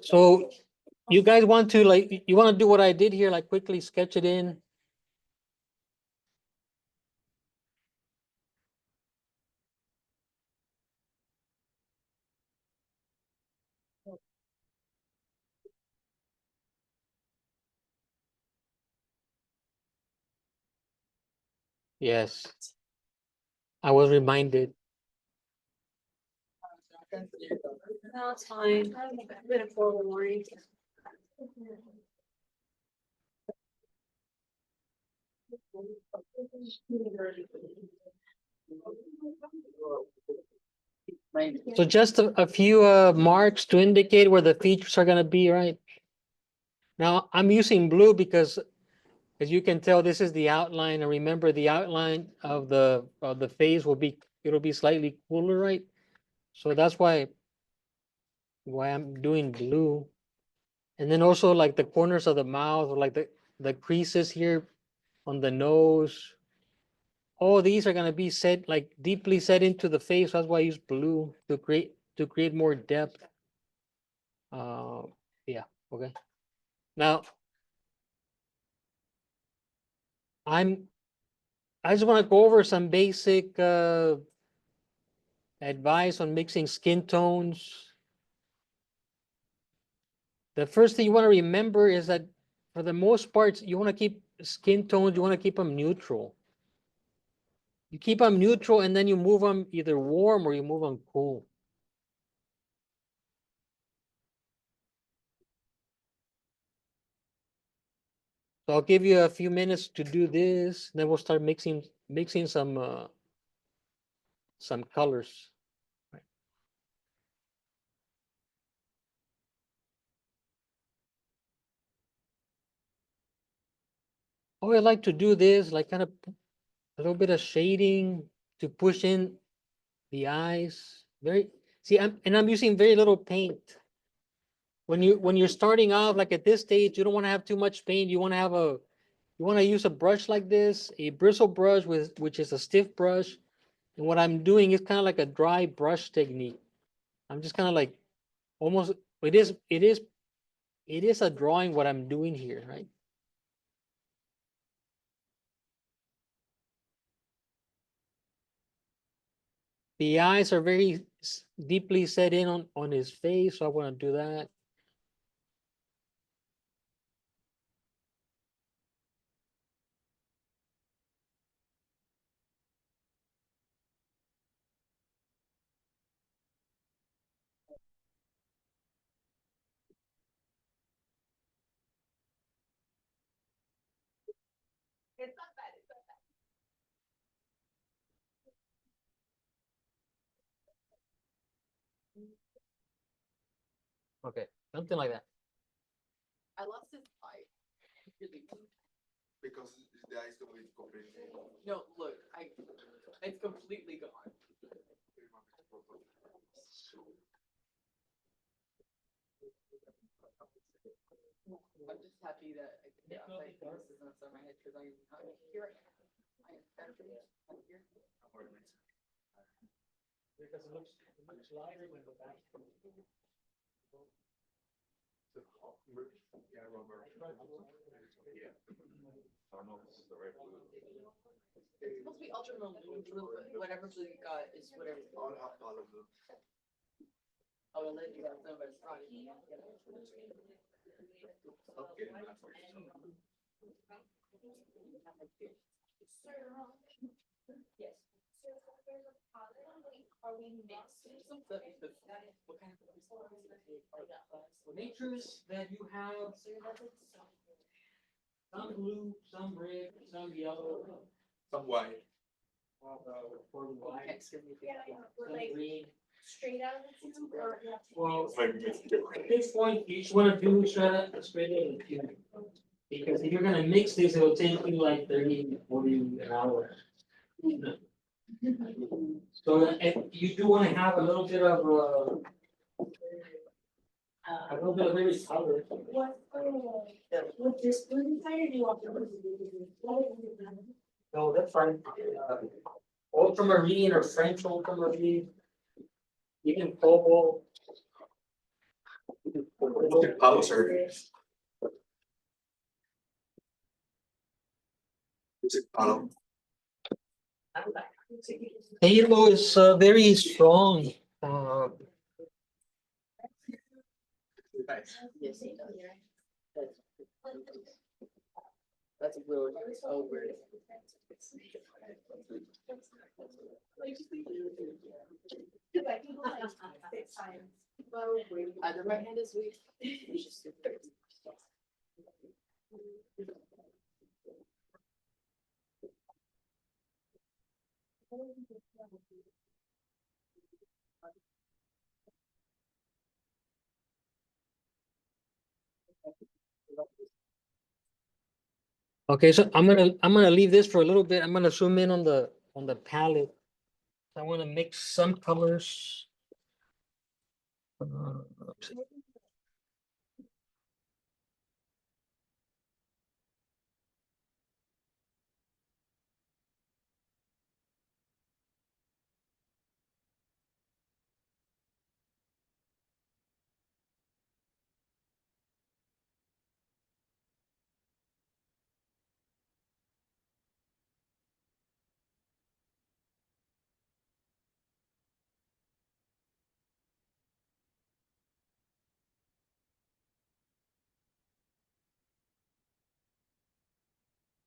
So you guys want to like, you want to do what I did here, like quickly sketch it in? Yes. I was reminded. No, it's fine. I've been forewarned. So just a few marks to indicate where the features are gonna be, right? Now I'm using blue because as you can tell, this is the outline. And remember the outline of the face will be, it'll be slightly cooler, right? So that's why I'm doing blue. And then also like the corners of the mouth or like the creases here on the nose. All these are gonna be set like deeply set into the face. That's why I use blue to create more depth. Uh, yeah, okay. Now I'm I just want to go over some basic advice on mixing skin tones. The first thing you want to remember is that for the most part, you want to keep skin tones, you want to keep them neutral. You keep them neutral and then you move them either warm or you move them cool. So I'll give you a few minutes to do this, then we'll start mixing some colors. Oh, I like to do this, like kind of a little bit of shading to push in the eyes. Very, see, I'm using very little paint. When you're starting off, like at this stage, you don't want to have too much paint. You want to have you want to use a brush like this, a bristle brush which is a stiff brush. And what I'm doing is kind of like a dry brush technique. I'm just kind of like almost, it is a drawing what I'm doing here, right? The eyes are very deeply set in on his face, so I want to do that. Okay, something like that. I lost his eye. Because the eyes don't leave completely. No, look, it's completely gone. I'm just happy that I can get outside this isn't outside my head because I'm here. I am better for this. I'm here. Because it looks much lighter when the back. Yeah, rubber. Yeah. I don't know if this is the right blue. It's supposed to be ultramarine blue, but whatever blue you got is whatever. I'll have olive blue. I will let you guys know, but it's not. Stop getting that for yourself. Yes. Are we mixing something? What kind of Natures that you have some blue, some red, some yellow, Some white. Okay, so some green. Straight out of the tube or? Well, at this point, you just want to do straight out of the tube. Because if you're gonna mix this, it'll take you like 30, 40 an hour. So you do want to have a little bit of every color. What, with this blue inside or do you want the blue? No, that's fine. Ultramarine or French ultramarine. Even cobalt. Palos are. Is it Palo? Halo is very strong. Yes, he does. That's really, so weird. Either my hand is weak. It's just stupid. Okay, so I'm gonna leave this for a little bit. I'm gonna zoom in on the palette. I want to mix some colors. Oops.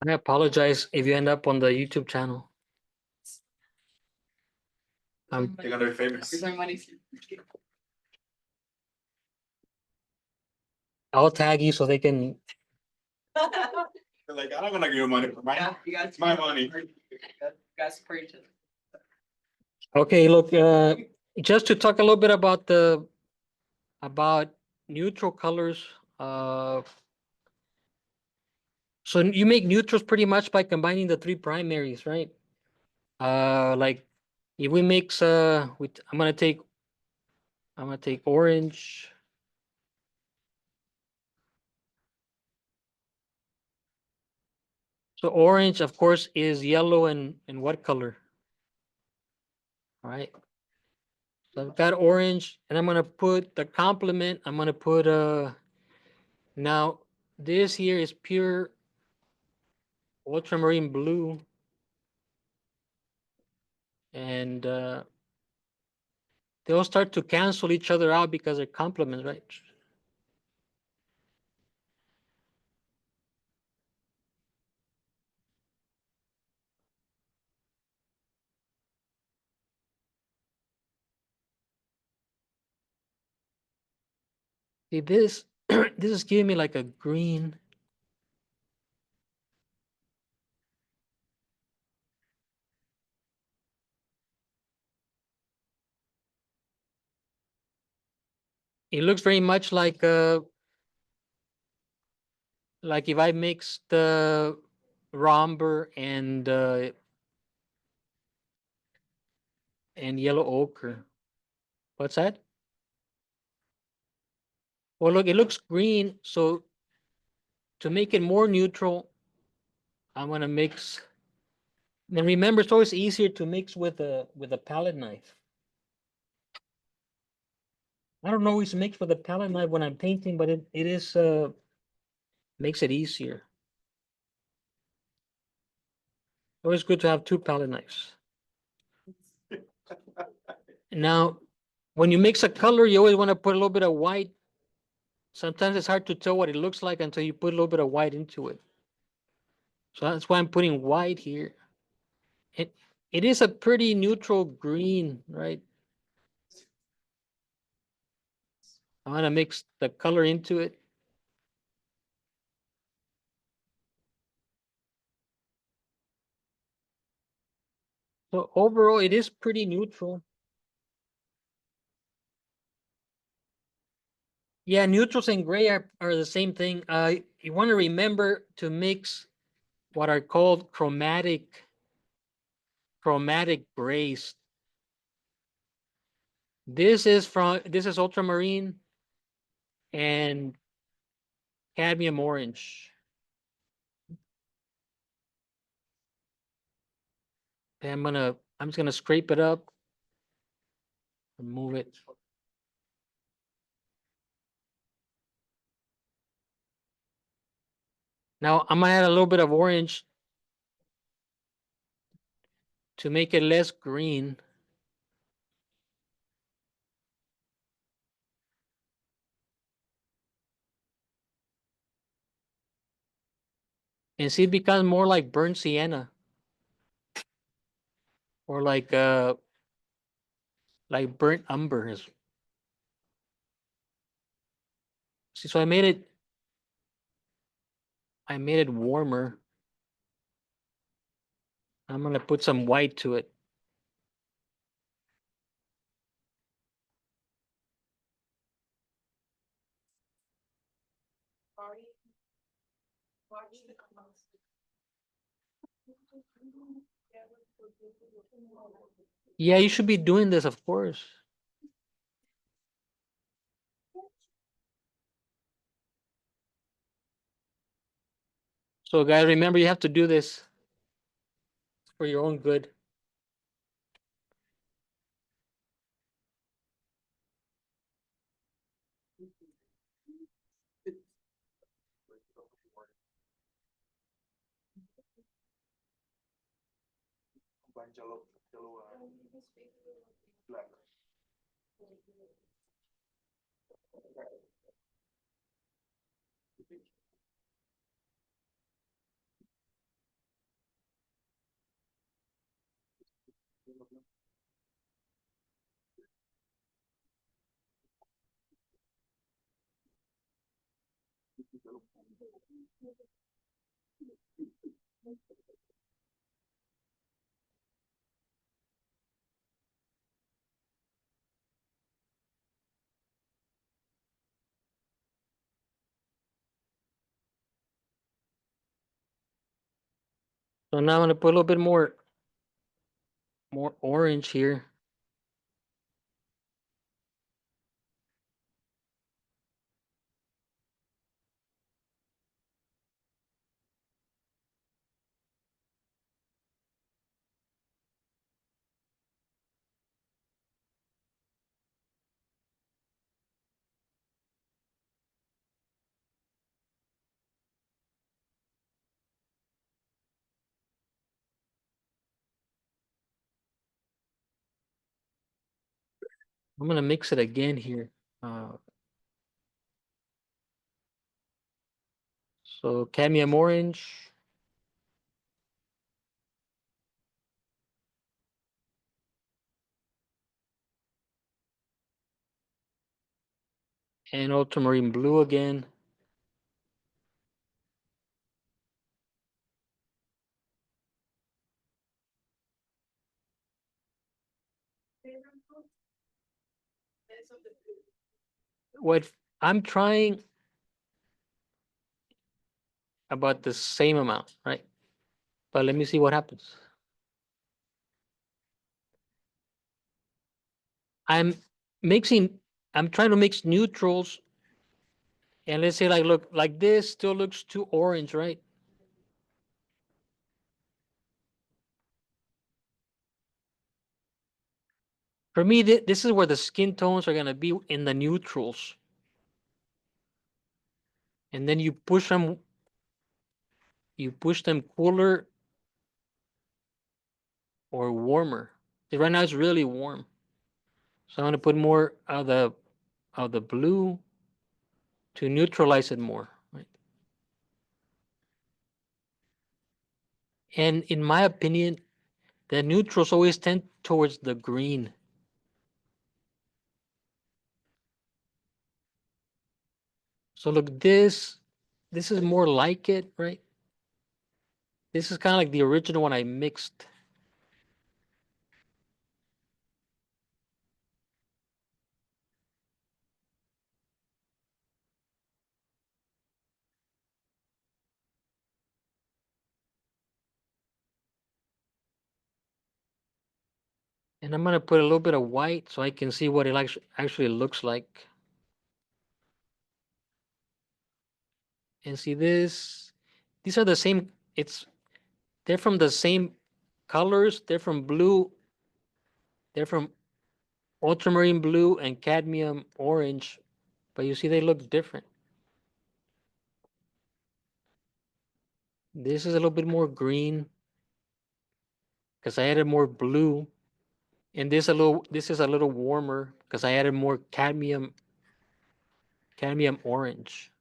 I apologize if you end up on the YouTube channel. They're gonna be famous. Here's my money. I'll tag you so they can. They're like, I'm not gonna give you money for my, Yeah, you guys. it's my money. You guys preach it. Okay, look, just to talk a little bit about neutral colors. So you make neutrals pretty much by combining the three primaries, right? Like if we mix with I'm gonna take orange. So orange, of course, is yellow and what color? All right. So I've got orange, and I'm gonna put the complement. I'm gonna put now this here is pure ultramarine blue, and they'll start to cancel each other out because they're complements, right? See this, this is giving me like a green. It looks very much like if I mix the romber and yellow ochre. What's that? Well, look, it looks green. So to make it more neutral, I'm gonna mix. And remember, it's always easier to mix with a palette knife. I don't always mix with a palette knife when I'm painting, but it is makes it easier. Always good to have two palette knives. Now, when you mix a color, you always want to put a little bit of white. Sometimes it's hard to tell what it looks like until you put a little bit of white into it. So that's why I'm putting white here. It is a pretty neutral green, right? I want to mix the color into it. So overall, it is pretty neutral. Yeah, neutrals and gray are the same thing. You want to remember to mix what are called chromatic grays. This is ultramarine and cadmium orange. Okay, I'm just gonna scrape it up and move it. Now I'm gonna add a little bit of orange to make it less green. And see, it becomes more like burnt sienna. Or like burnt umber is. See, so I made it warmer. I'm gonna put some white to it. Yeah, you should be doing this, of course. So guys, remember you have to do this for your own good. Combine yellow, black. So now I'm gonna put a little bit more orange here. I'm gonna mix it again here. Uh, so cadmium orange. And ultramarine blue again. What I'm trying about the same amount, right? But let me see what happens. I'm mixing, I'm trying to mix neutrals. And let's say like, look, like this still looks too orange, right? For me, this is where the skin tones are gonna be in the neutrals. And then you push them cooler or warmer. See, right now it's really warm. So I'm gonna put more of the blue to neutralize it more, right? And in my opinion, the neutrals always tend towards the green. So look, this is more like it, right? This is kind of like the original one I mixed. And I'm gonna put a little bit of white so I can see what it actually looks like. And see this, these are the same, they're from the same colors. They're from blue. They're from ultramarine blue and cadmium orange, but you see they look different. This is a little bit more green because I added more blue, and this is a little warmer because I added more cadmium orange.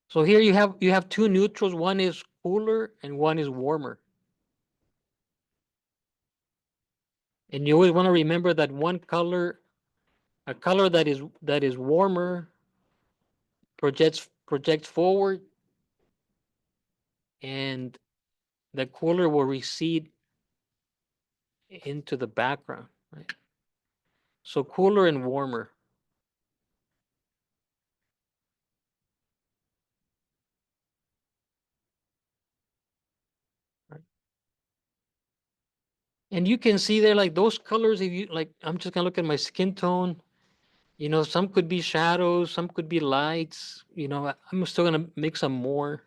So here you have two neutrals. One is cooler and one is warmer. And you always want to remember that one color, a color that is warmer projects forward, and the cooler will recede into the background, right? So cooler and warmer. Right? And you can see there, like those colors, if you like, I'm just gonna look at my skin tone. You know, some could be shadows, some could be lights. You know, I'm still gonna make some more.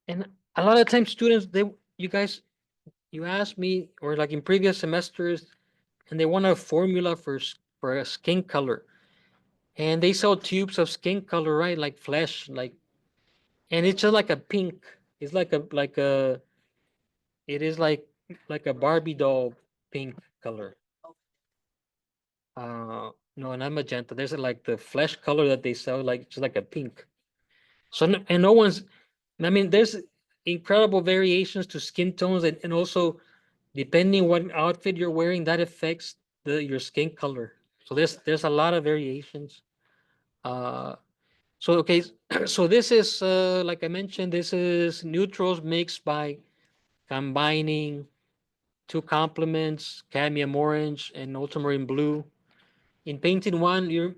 And a lot of times students, you guys, you ask me, or like in previous semesters, and they want a formula for a skin color. And they sell tubes of skin color, right? Like flesh, and it's just like a pink. It's it is like a Barbie doll pink color. No, not magenta. There's like the flesh color that they sell, like just like a pink. So and no one's. I mean, there's incredible variations to skin tones, and also depending what outfit you're wearing, that affects your skin color. So there's a lot of variations. Uh, so okay, so this is like I mentioned, this is neutrals mixed by combining two complements, cadmium orange and ultramarine blue. In painting one, you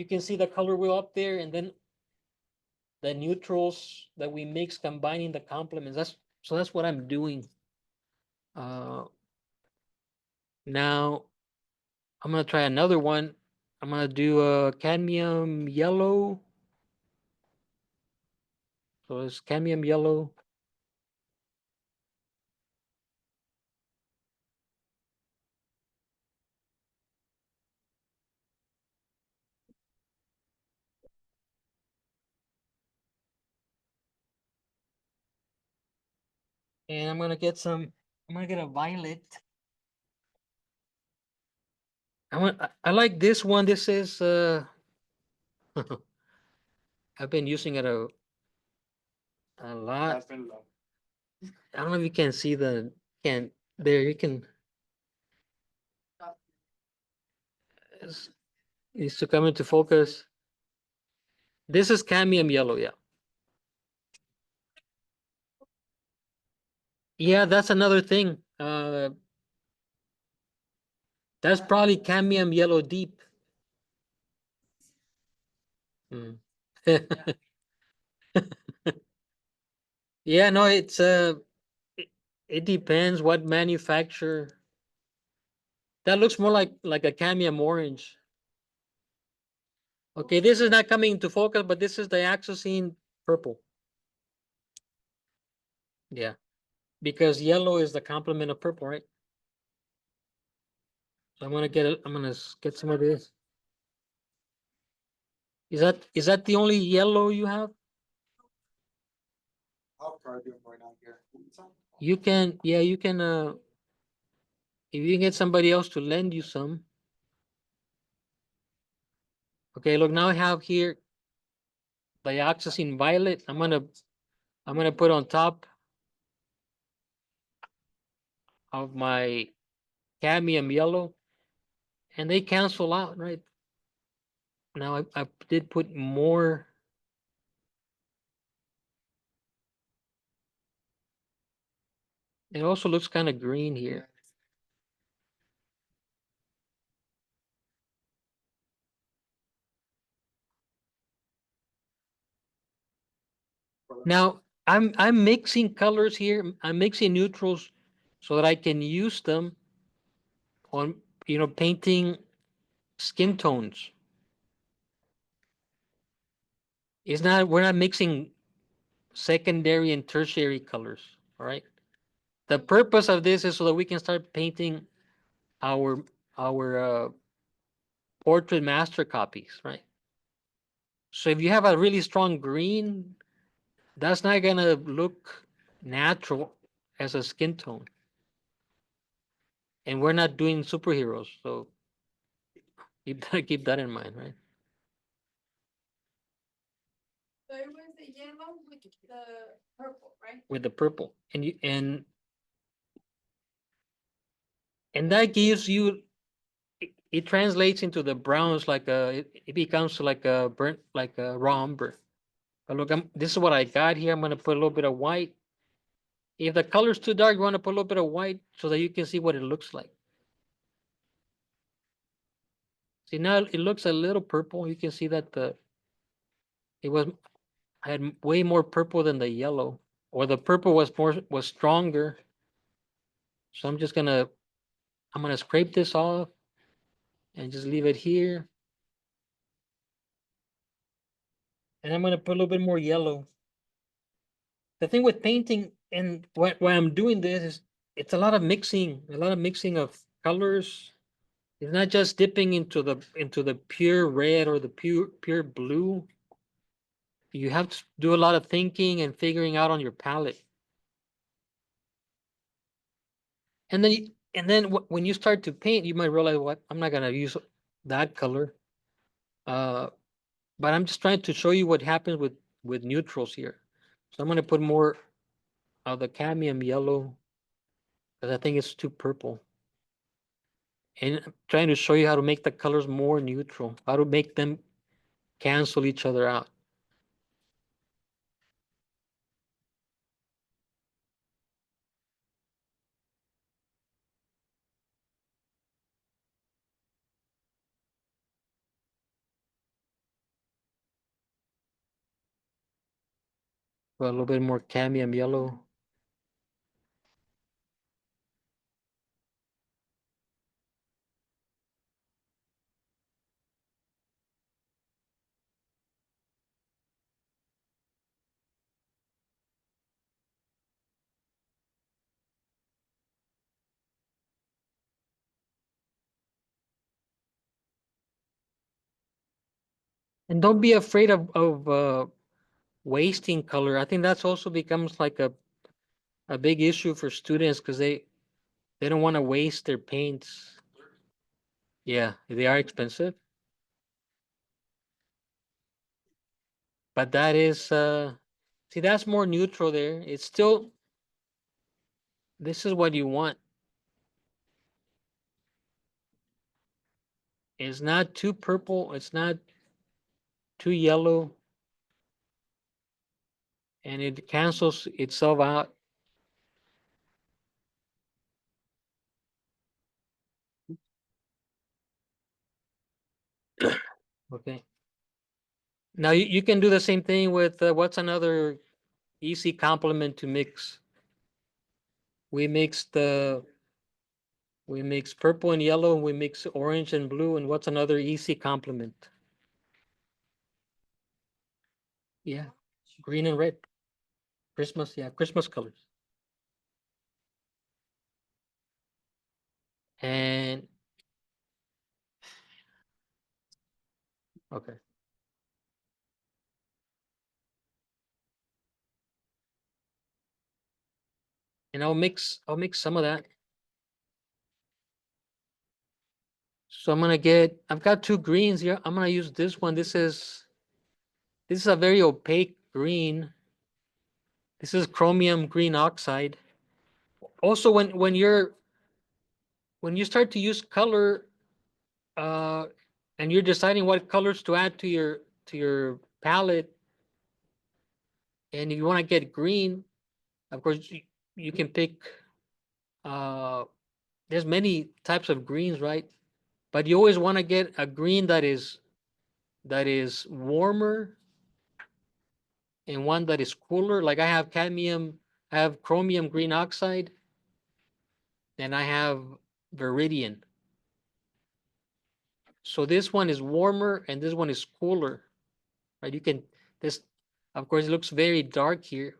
can see the color wheel up there, and then the neutrals that we mix combining the complements. That's what I'm doing. Uh, Now I'm gonna try another one. I'm gonna do a cadmium yellow. So it's cadmium yellow. And I'm gonna get a violet. I like this one. This is I've been using it a lot. Has been long. I don't know if you can see can there you can it's, needs to come into focus. This is cadmium yellow, yeah. Yeah, that's another thing. That's probably cadmium yellow deep. Mm. Yeah, no, it, it depends what manufacturer. That looks more like a cadmium orange. Okay, this is not coming into focus, but this is the dioxazine purple. Yeah, because yellow is the complement of purple, right? So I'm gonna get some of this. Is that the only yellow you have? I'll try doing right now here. You can, yeah, you can. If you can get somebody else to lend you some. Okay, look, now I have here dioxazine violet. I'm gonna put on top of my cadmium yellow, and they cancel out, right? Now I did put more. It also looks kind of green here. Now I'm mixing colors here. I'm mixing neutrals so that I can use them on painting skin tones. We're not mixing secondary and tertiary colors, all right? The purpose of this is so that we can start painting our our portrait master copies, right? So if you have a really strong green, that's not gonna look natural as a skin tone. And we're not doing superheroes, so keep that in mind, right? So it was the yellow with the purple, right? With the purple, and that gives you it translates into the browns like it becomes like a burnt like a raw umber. But look, this is what I got here. I'm gonna put a little bit of white. If the color's too dark, you want to put a little bit of white so that you can see what it looks like. See, now it looks a little purple. You can see that it was had way more purple than the yellow, or the purple was stronger. So I'm gonna scrape this off and just leave it here. And I'm gonna put a little bit more yellow. The thing with painting and why I'm doing this is it's a lot of mixing of colors. It's not just dipping into the pure red or the pure blue. You have to do a lot of thinking and figuring out on your palette. And then when you start to paint, you might realize, what, I'm not gonna use that color. Uh, but I'm just trying to show you what happens with neutrals here. So I'm gonna put more of the cadmium yellow because I think it's too purple. And I'm trying to show you how to make the colors more neutral, how to make them cancel each other out. Put a little bit more cadmium yellow. And don't be afraid of wasting color. I think that's also becomes like a big issue for students because they don't want to waste their paints. Yeah, they are expensive, but that is see, that's more neutral there. It's still, this is what you want. It's not too purple, it's not too yellow, and it cancels itself out. Okay. Now you can do the same thing with what's another easy complement to mix. We mixed we mix purple and yellow, and we mix orange and blue, and what's another easy complement? Yeah, green and red. Christmas, yeah, Christmas colors. And okay. And I'll mix some of that. So I've got two greens here. I'm gonna use this one. This is a very opaque green. This is chromium green oxide. Also, when you start to use color, uh, and you're deciding what colors to add to your palette, and if you want to get green, of course you can pick. Uh, there's many types of greens, right? But you always want to get a green that is warmer and one that is cooler. Like I have chromium green oxide, and I have Viridian. So this one is warmer and this one is cooler, right? You can, this, of course, it looks very dark here,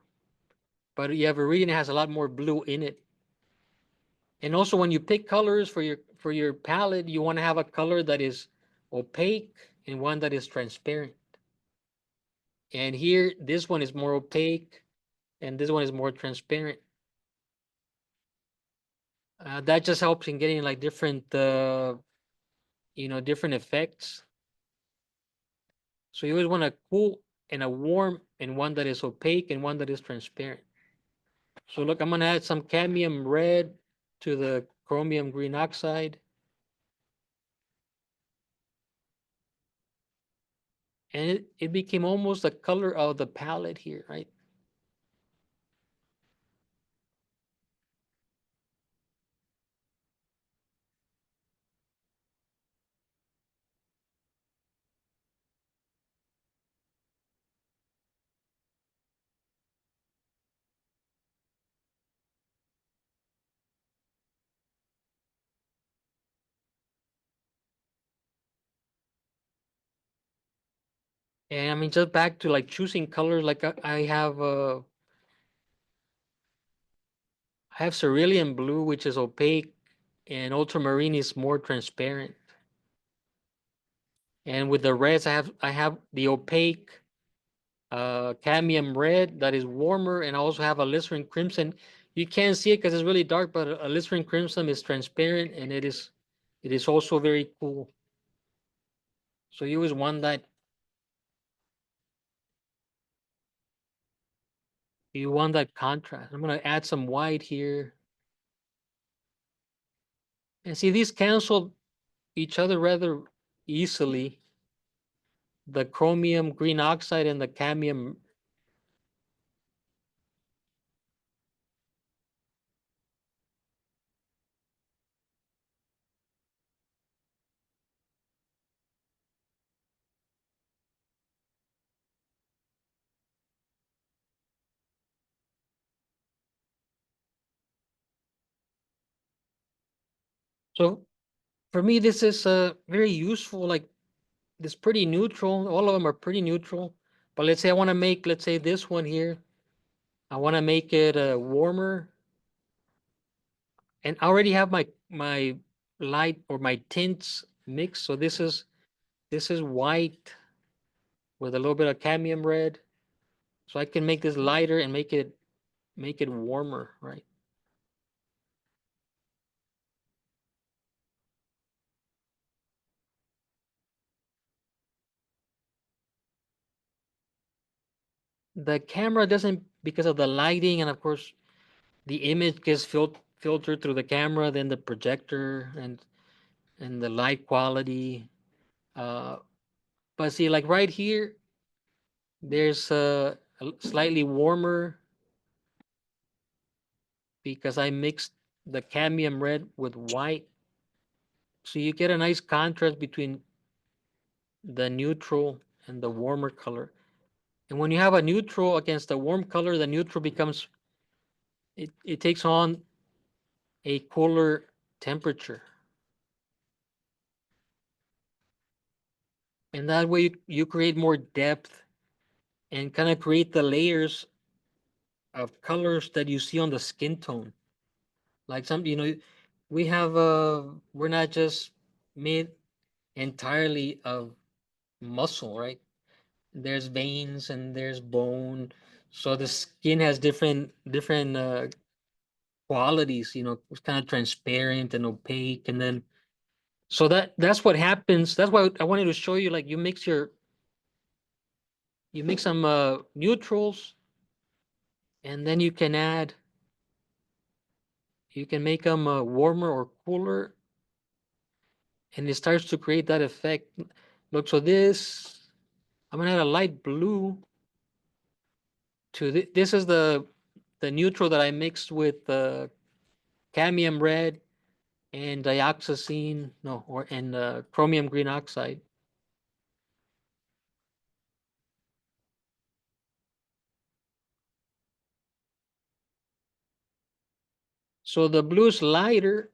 but you have a reading that has a lot more blue in it. And also when you pick colors for your palette, you want to have a color that is opaque and one that is transparent. And here, this one is more opaque and this one is more transparent. That just helps in getting like different, different effects. So you always want a cool and a warm and one that is opaque and one that is transparent. So look, I'm gonna add some cadmium red to the chromium green oxide. And it became almost the color of the palette here, right? And I mean, just back to like choosing colors, like I have cerulean blue, which is opaque, and ultramarine is more transparent. And with the reds, I have the opaque cadmium red that is warmer, and I also have a Listerine crimson. You can't see it because it's really dark, but a Listerine crimson is transparent, and it is also very cool. So you always want that. You want that contrast. I'm gonna add some white here, and see these cancel each other rather easily. The chromium green oxide and the cadmium. So for me, this is very useful. Like this pretty neutral. All of them are pretty neutral. But let's say I want to make, let's say this one here. I want to make it warmer, and I already have my light or my tints mixed. So this is white with a little bit of cadmium red. So I can make this lighter and make it warmer, right? The camera doesn't, because of the lighting, and of course the image gets filtered through the camera, then the projector and the light quality. Uh, but see, like right here, there's a slightly warmer because I mixed the cadmium red with white. So you get a nice contrast between the neutral and the warmer color. And when you have a neutral against a warm color, the neutral becomes, it takes on a cooler temperature. And that way you create more depth and kind of create the layers of colors that you see on the skin tone. Like we have we're not just made entirely of muscle, right? There's veins and there's bone. So the skin has different qualities, it's kind of transparent and opaque. And then so that's what happens. That's why I wanted to show you, like you mix some neutrals, and then you can make them warmer or cooler, and it starts to create that effect. Look, so I'm gonna add a light blue to this is the neutral that I mixed with cadmium red and dioxazine, no, or and chromium green oxide. So the blue is lighter,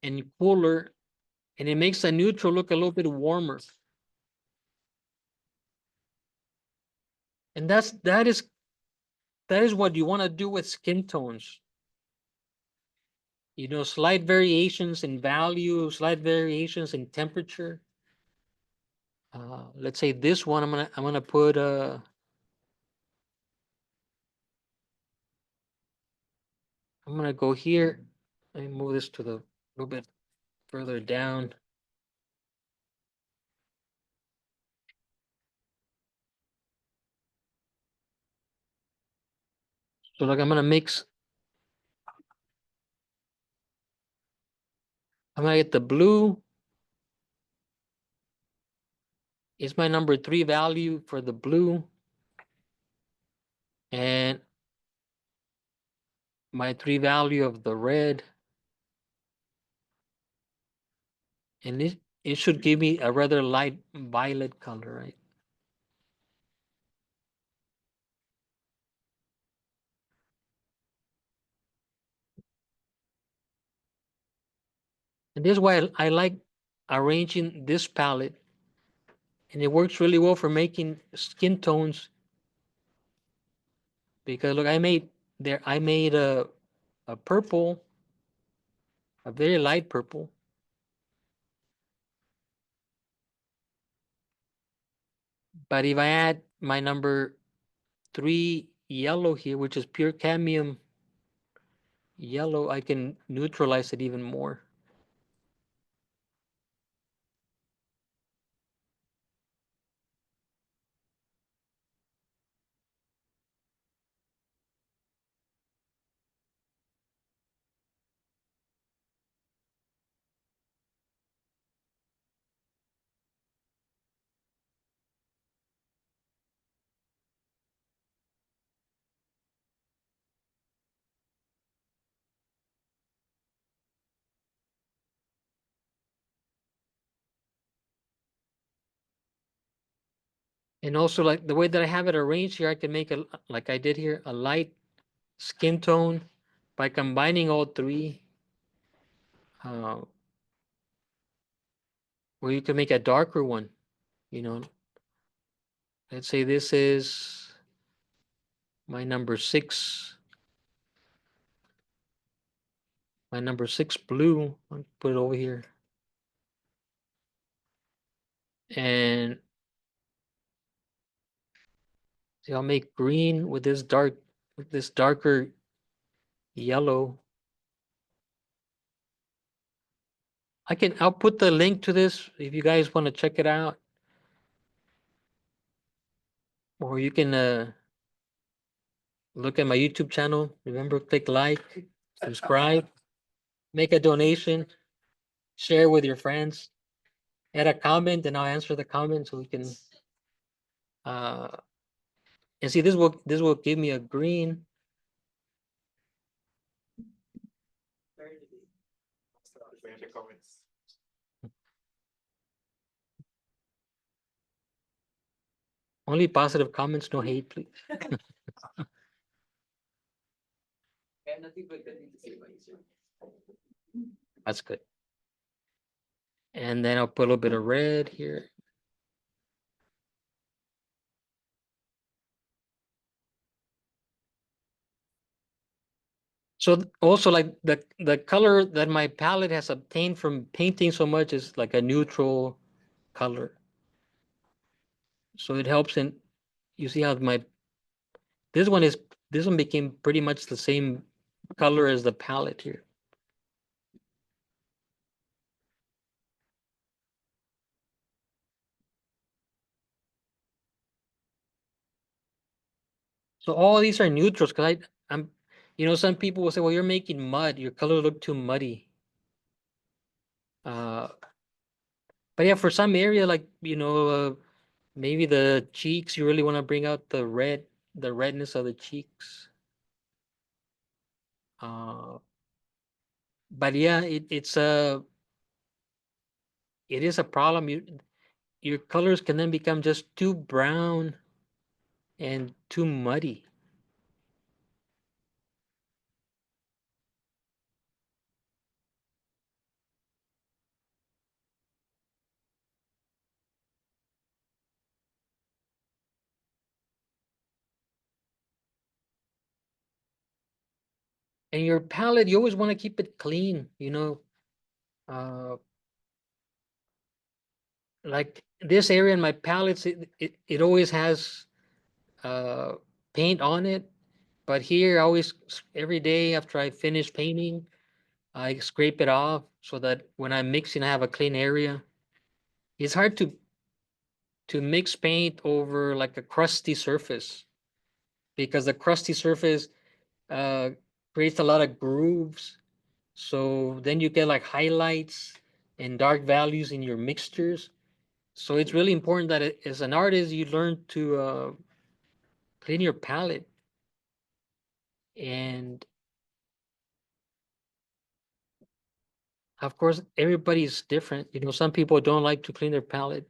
and cooler, and it makes the neutral look a little bit warmer. And that is what you want to do with skin tones. You know, slight variations in value, slight variations in temperature. Let's say this one, I'm gonna put I'm gonna go here. Let me move this to the little bit further down. So like I'm gonna get the blue. Is my number 3 value for the blue. And my 3 value of the red. And it should give me a rather light violet color, right? And this is why I like arranging this palette. And it works really well for making skin tones. Because look, I made a purple, a very light purple. But if I add my number 3 yellow here, which is pure cadmium yellow, I can neutralize it even more. And also, like the way that I have it arranged here, I can make like I did here, a light skin tone by combining all 3. Uh, or you can make a darker one, you know. Let's say this is my number 6. My number 6 blue. I'll put it over here. And see, I'll make green with this darker yellow. I'll put the link to this if you guys want to check it out. Or you can look at my YouTube channel. Remember, click like, subscribe, make a donation, share with your friends, add a comment, and I'll answer the comment so we can uh and see this will give me a green. Only positive comments, no hate, please. That's good. And then I'll put a little bit of red here. So also like the color that my palette has obtained from painting so much is like a neutral color. So it helps in, you see how this one became pretty much the same color as the palette here. So all these are neutrals because I'm, some people will say, well, you're making mud, your color look too muddy. Uh, but yeah, for some area, like, maybe the cheeks, you really want to bring out the redness of the cheeks. But yeah, it is a problem. Your colors can then become just too brown and too muddy. And your palette, you always want to keep it clean, you know. Like this area in my palettes, it always has uh paint on it. But here, I always every day after I finish painting, I scrape it off so that when I'm mixing, I have a clean area. It's hard to mix paint over like a crusty surface because the crusty surface uh, creates a lot of grooves. So then you get like highlights and dark values in your mixtures. So it's really important that as an artist, you learn to clean your palette. And of course, everybody's different. You know, some people don't like to clean their palette.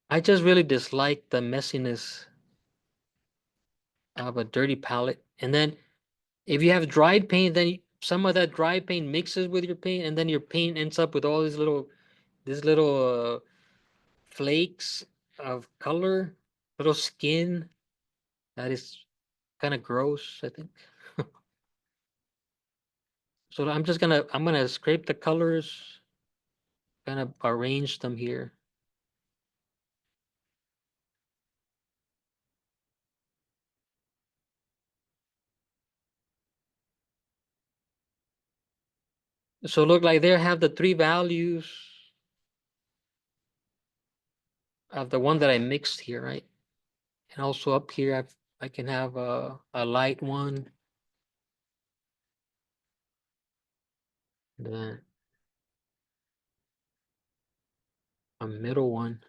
I just really dislike the messiness of a dirty palette. And then if you have dried paint, then some of that dry paint mixes with your paint, and then your paint ends up with all these little flakes of color, little skin. That is kind of gross, I think. So I'm gonna scrape the colors, kind of arrange them here. So look like there have the three values of the one that I mixed here, right? And also up here, I can have a light one, then a middle one,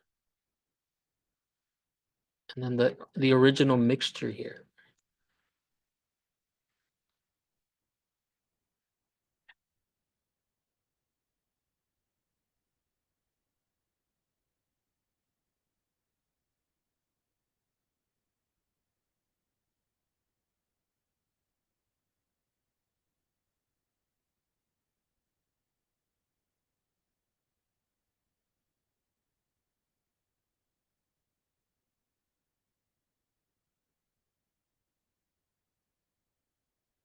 and then the original mixture here.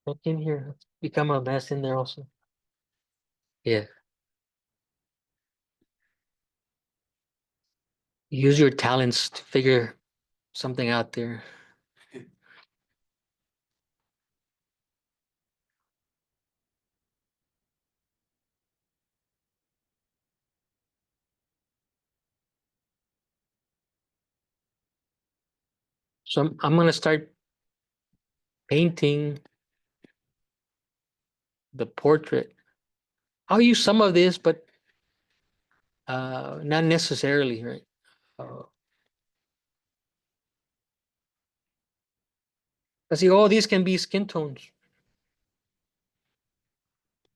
Look in here, become a mess in there also. Yeah, use your talents to figure something out there. So I'm gonna start painting the portrait. I'll use some of this, but not necessarily, right? See, all these can be skin tones.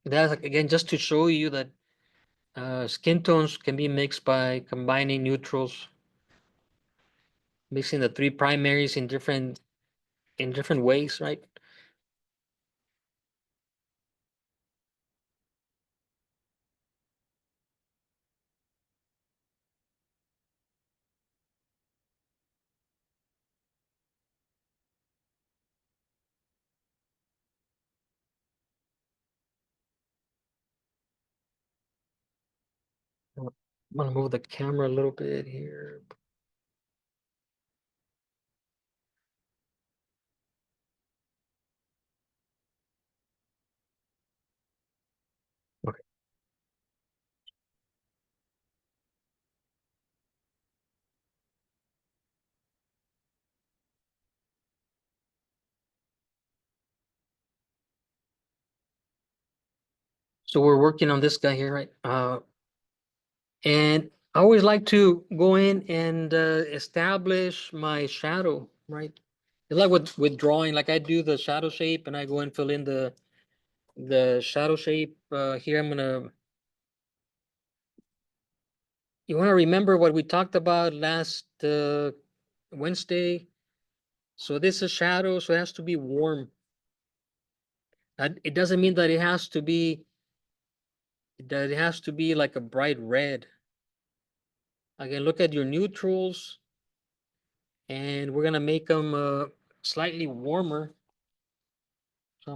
That's like, again, just to show you that skin tones can be mixed by combining neutrals, mixing the three primaries in different ways, right? I'm gonna move the camera a little bit here. Okay. So we're working on this guy here, right? And I always like to go in and establish my shadow, right? It's like with drawing, like I do the shadow shape and I go and fill in the shadow shape. Here I'm gonna. You want to remember what we talked about last Wednesday? So this is shadow, so it has to be warm. It doesn't mean that it has to be like a bright red. Again, look at your neutrals, and we're gonna make them slightly warmer. So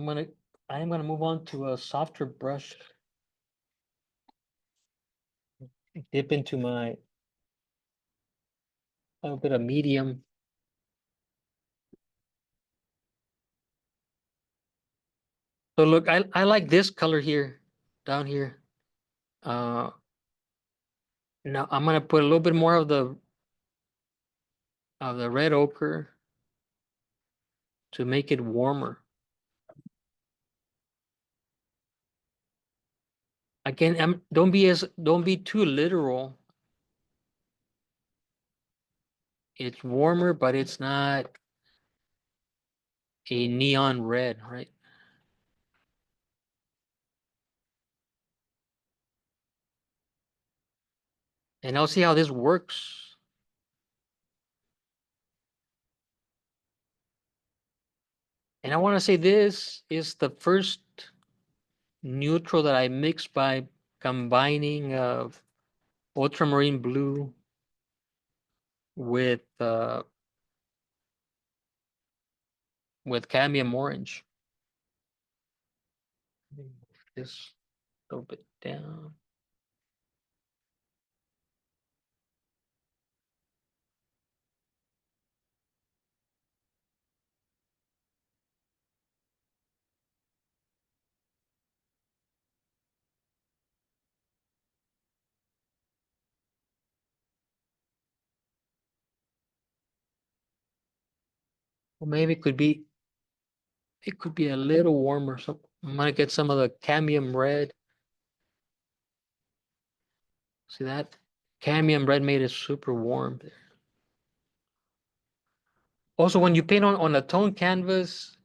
I am gonna move on to a softer brush. Dip into my a little bit of medium. So look, I like this color here, down here. Uh, Now I'm gonna put a little bit more of the red ochre to make it warmer. Again, don't be too literal. It's warmer, but it's not a neon red, right? And I'll see how this works. And I want to say this is the first neutral that I mixed by combining of ultramarine blue with cadmium orange. Let me move this a little bit down. Or maybe it could be a little warmer. So I'm gonna get some of the cadmium red. See that? Cadmium red made it super warm. Also, when you paint on a tone canvas,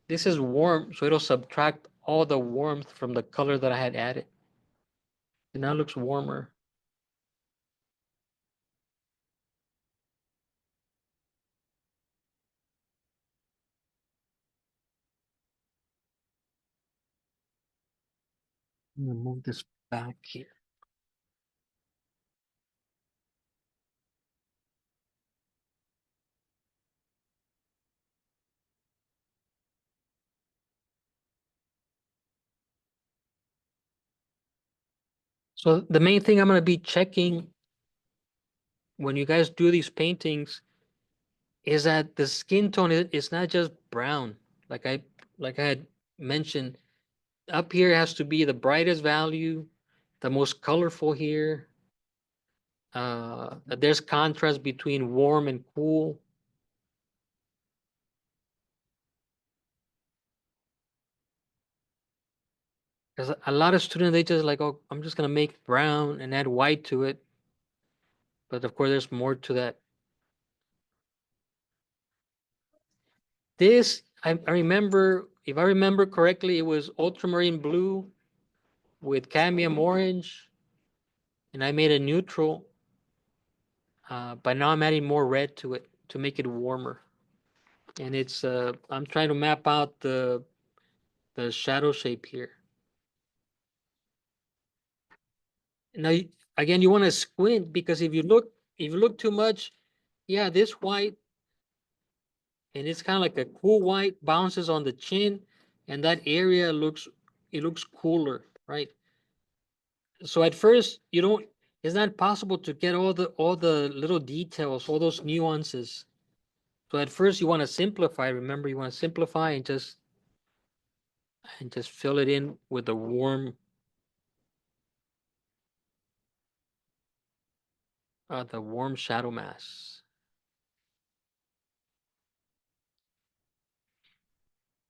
this is warm, so it'll subtract all the warmth from the color that I had added. And now it looks warmer. I'm gonna move this back here. So the main thing I'm gonna be checking when you guys do these paintings is that the skin tone is not just brown, like I had mentioned. Up here has to be the brightest value, the most colorful here. There's contrast between warm and cool. Because a lot of students, they just like, oh, I'm just gonna make brown and add white to it. But of course, there's more to that. This, I remember, if I remember correctly, it was ultramarine blue with cadmium orange, and I made a neutral. But now I'm adding more red to it to make it warmer. And I'm trying to map out the shadow shape here. Now, again, you want to squint because if you look too much, yeah, this white, and it's kind of like a cool white bounces on the chin, and that area it looks cooler, right? So at first, it's not possible to get all the little details, all those nuances. So at first, you want to simplify. Remember, you want to simplify and just fill it in with the warm shadow mask.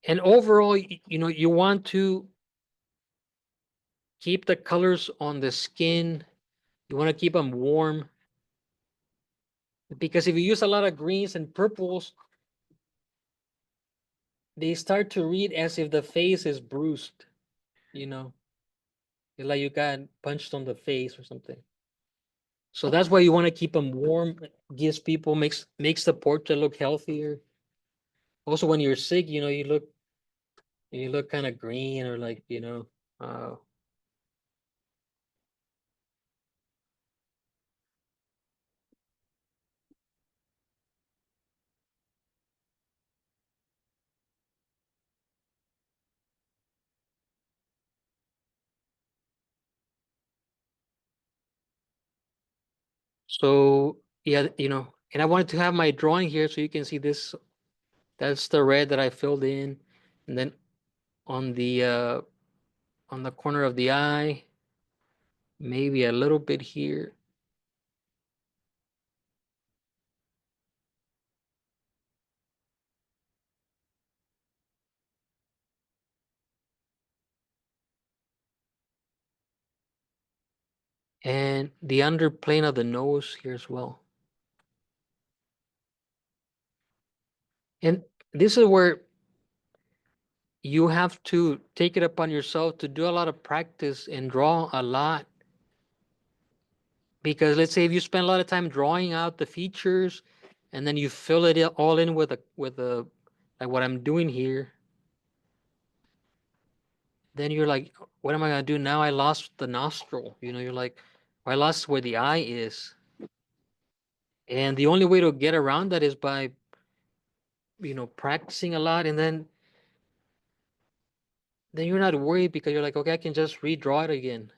And overall, you want to keep the colors on the skin. You want to keep them warm because if you use a lot of greens and purples, they start to read as if the face is bruised, you know, it's like you got punched on the face or something. So that's why you want to keep them warm. Gives people makes the portrait look healthier. Also, when you're sick, you look kind of green or like uh, So yeah, and I wanted to have my drawing here so you can see this. That's the red that I filled in, and then on the corner of the eye, maybe a little bit here. And the underplane of the nose here as well. And this is where you have to take it upon yourself to do a lot of practice and draw a lot. Because let's say if you spend a lot of time drawing out the features and then you fill it all in with a like what I'm doing here, then you're like, what am I gonna do now? I lost the nostril. You're like, well, I lost where the eye is. And the only way to get around that is by, practicing a lot, and then you're not worried because you're like, okay, I can just redraw it again.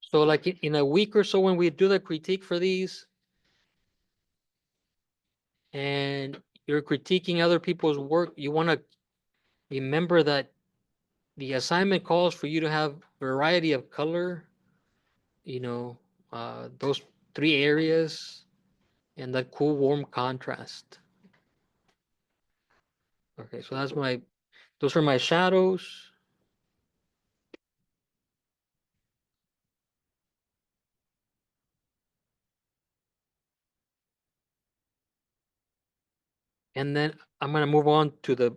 So like in a week or so when we do the critique for these and you're critiquing other people's work, you want to remember that the assignment calls for you to have variety of color, you know, those three areas and that cool warm contrast. Okay, so those are my shadows. And then I'm gonna move on to the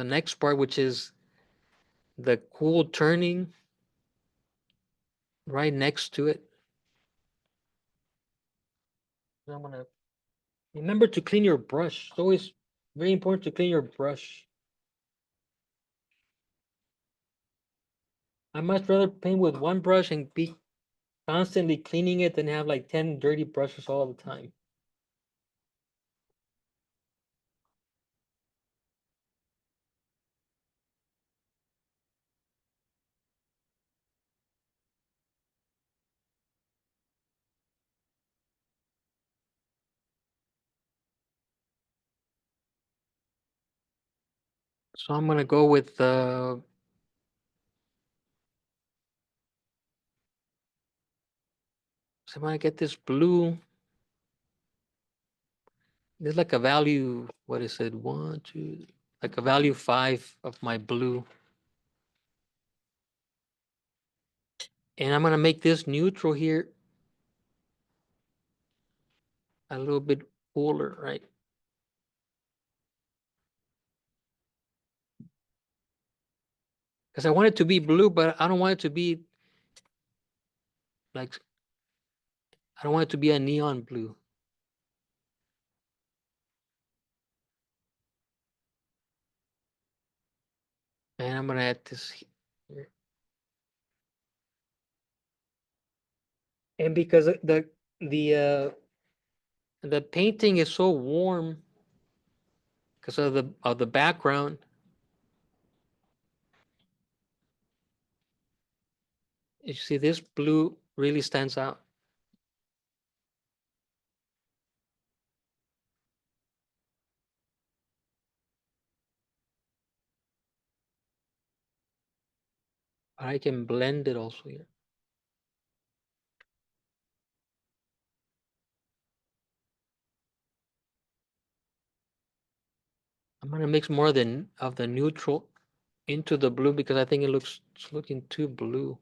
next part, which is the cool turning right next to it. I'm gonna remember to clean your brush. It's always very important to clean your brush. I much rather paint with one brush and be constantly cleaning it than have like 10 dirty brushes all the time. So I'm gonna go with so I'm gonna get this blue. There's like a value, what is it? One, two, like a value 5 of my blue. And I'm gonna make this neutral here a little bit cooler, right? Because I want it to be blue, but I don't want it to be like, I don't want it to be a neon blue. And I'm gonna add this here. And because the painting is so warm because of the background, you see this blue really stands out. I can blend it also here. I'm gonna mix more than of the neutral into the blue because I think it's looking too blue.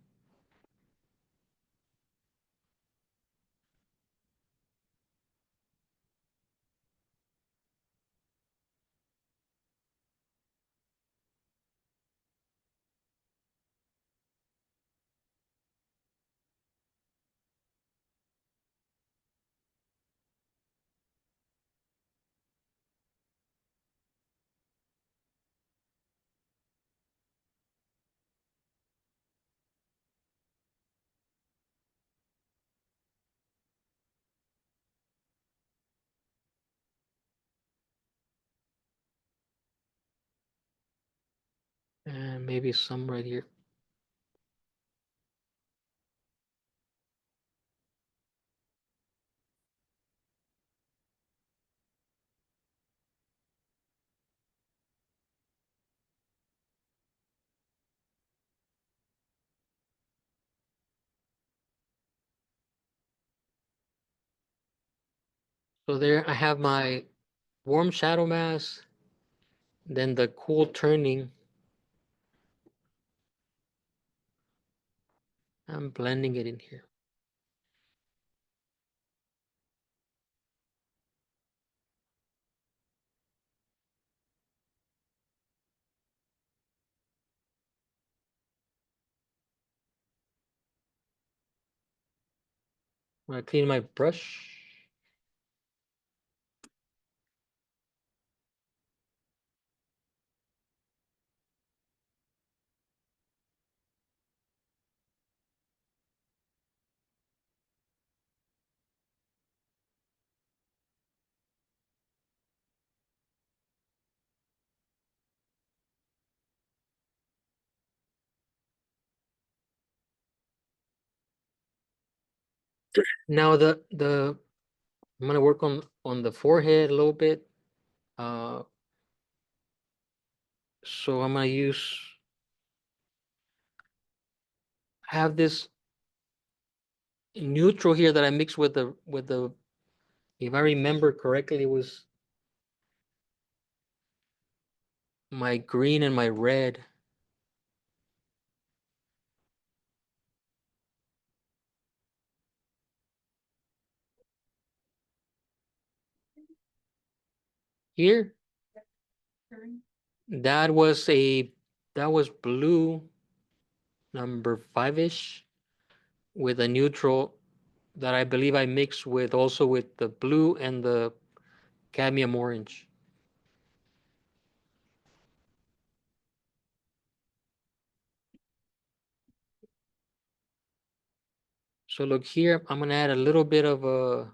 And maybe some right here. So there I have my warm shadow mask, then the cool turning. I'm blending it in here. I clean my brush. Now the I'm gonna work on the forehead a little bit. Uh, so I'm gonna use I have this neutral here that I mixed with the if I remember correctly, it was my green and my red. Here, that was blue number 5-ish with a neutral that I believe I mixed with also with the blue and the cadmium orange. So look here, I'm gonna add a little bit of the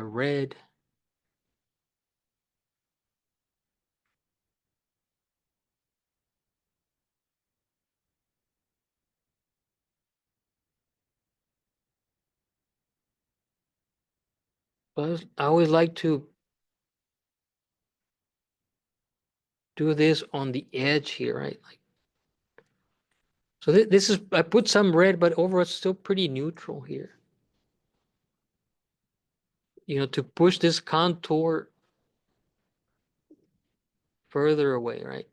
red. But I always like to do this on the edge here, right? Like, so this is, I put some red, but overall it's still pretty neutral here. To push this contour further away, right?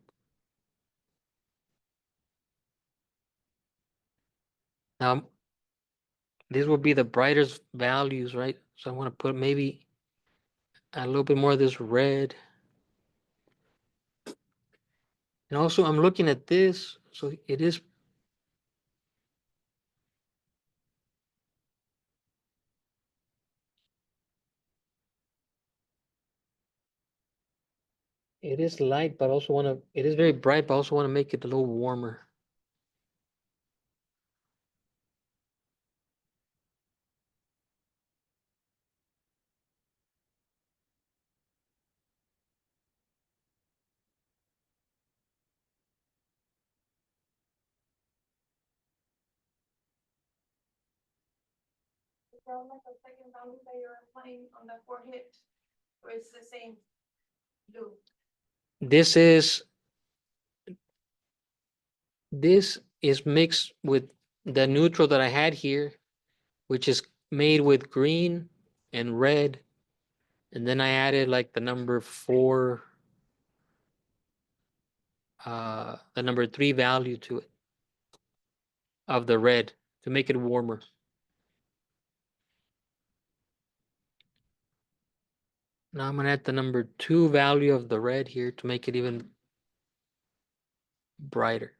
Now, this will be the brightest values, right? So I want to put maybe a little bit more of this red. And also I'm looking at this, so it is light, but also it is very bright, but also want to make it a little warmer. Like the second value that you're applying on the forehead, or it's the same blue? This is mixed with the neutral that I had here, which is made with green and red. And then I added like the number 4, the number 3 value to it of the red to make it warmer. Now I'm gonna add the number 2 value of the red here to make it even brighter.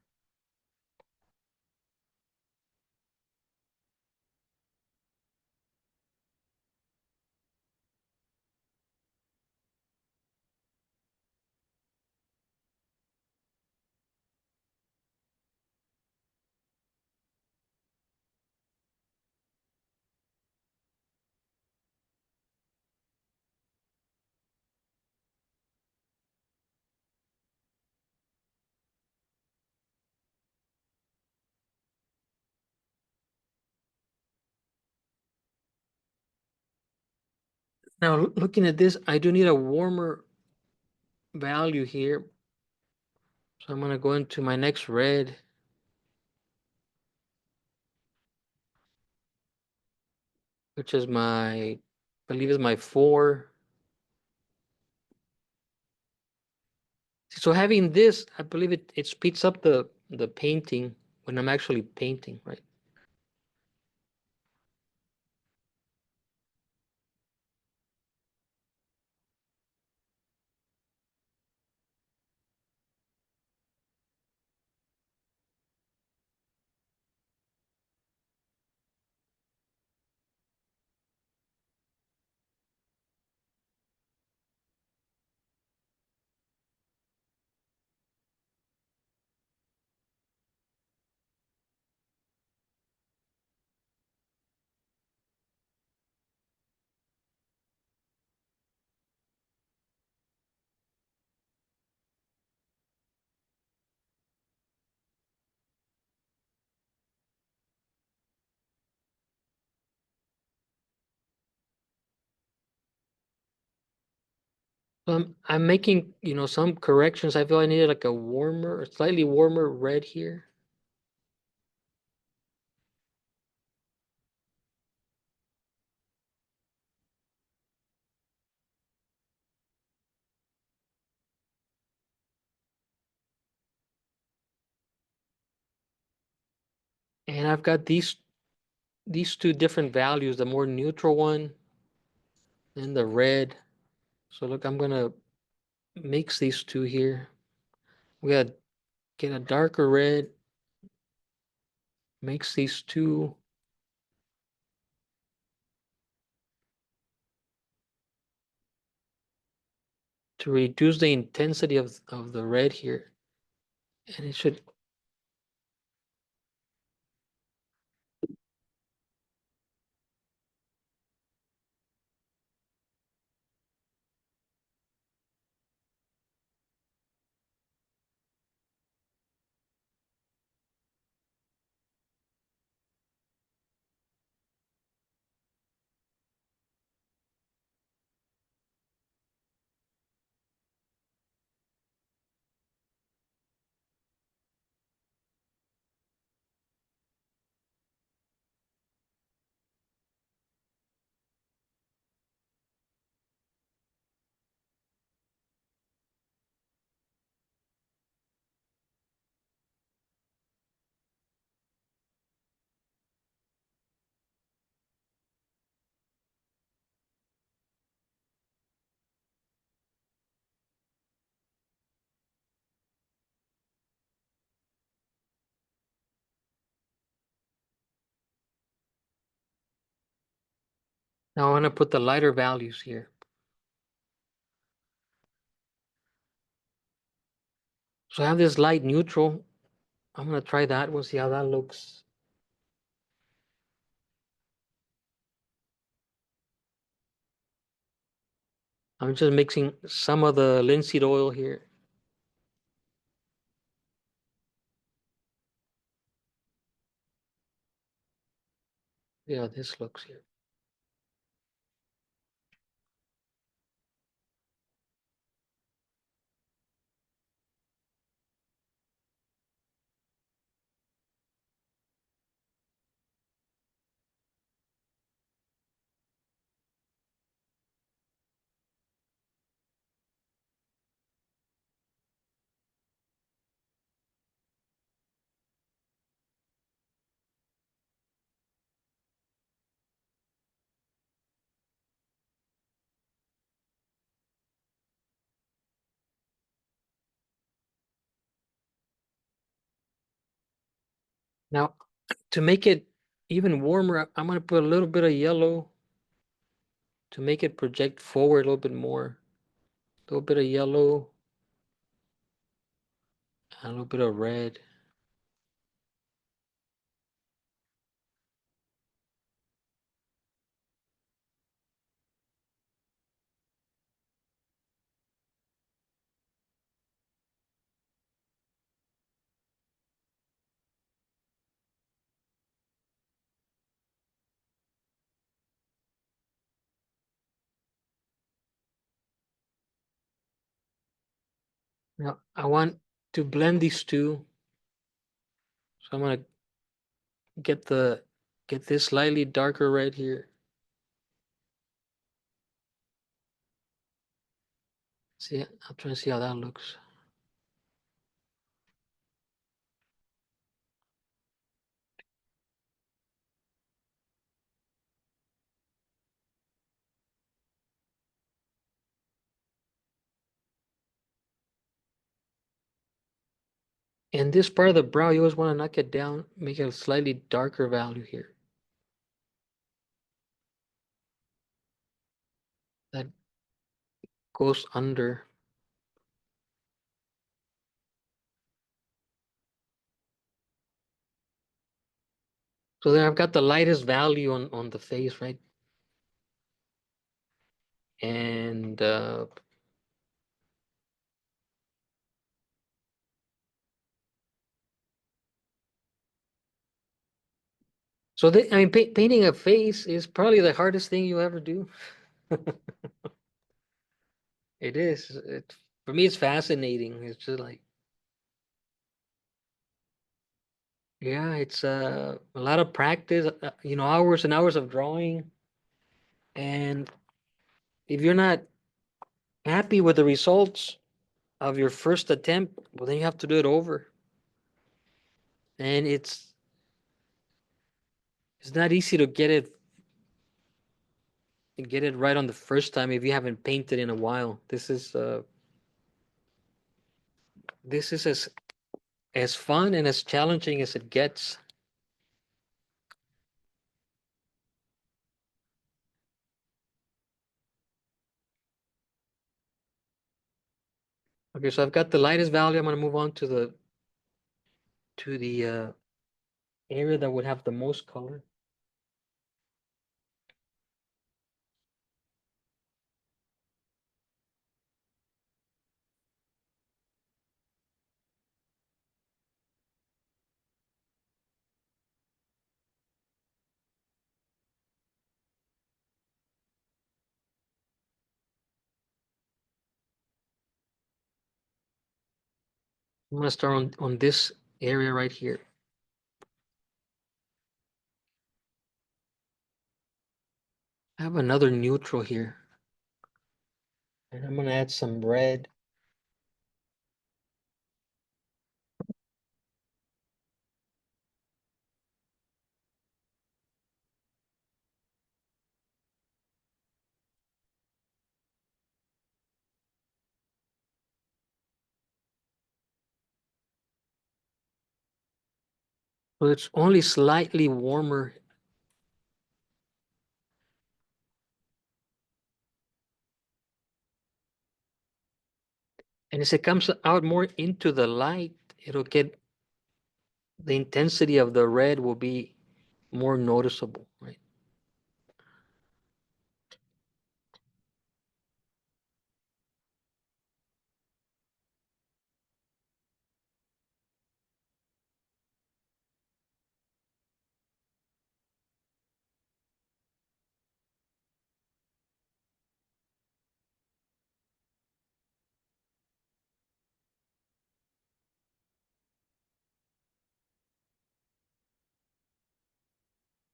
Now, looking at this, I do need a warmer value here. So I'm gonna go into my next red. Which is I believe is my 4. So having this, I believe it speeds up the painting when I'm actually painting, right? So I'm making, some corrections. I feel I needed like a warmer, slightly warmer red here. And I've got these two different values, the more neutral one and the red. So look, I'm gonna mix these two here. We gotta get a darker red, mix these two. To reduce the intensity of the red here. And it should. Now I want to put the lighter values here. So I have this light neutral. I'm going to try that. We'll see how that looks. I'm just mixing some of the linseed oil here. Yeah, this looks here. Now, to make it even warmer, I'm going to put a little bit of yellow to make it project forward a little bit more. A little bit of yellow and a little bit of red. Now I want to blend these two. So I'm gonna get this slightly darker red here. See, I'll try to see how that looks. And this part of the brow, you always want to knock it down, make it a slightly darker value here. That goes under. So there I've got the lightest value on the face, right? And so I mean, painting a face is probably the hardest thing you ever do. It is. For me, it's fascinating. It's just like, yeah, it's a lot of practice, hours and hours of drawing. And if you're not happy with the results of your first attempt, well, then you have to do it over. And it's not easy to get it right on the first time if you haven't painted in a while. This is as fun and as challenging as it gets. Okay, so I've got the lightest value. I'm gonna move on to the area that would have the most color. I'm gonna start on this area right here. I have another neutral here. And I'm gonna add some red. So it's only slightly warmer. And as it comes out more into the light, it'll get the intensity of the red will be more noticeable, right?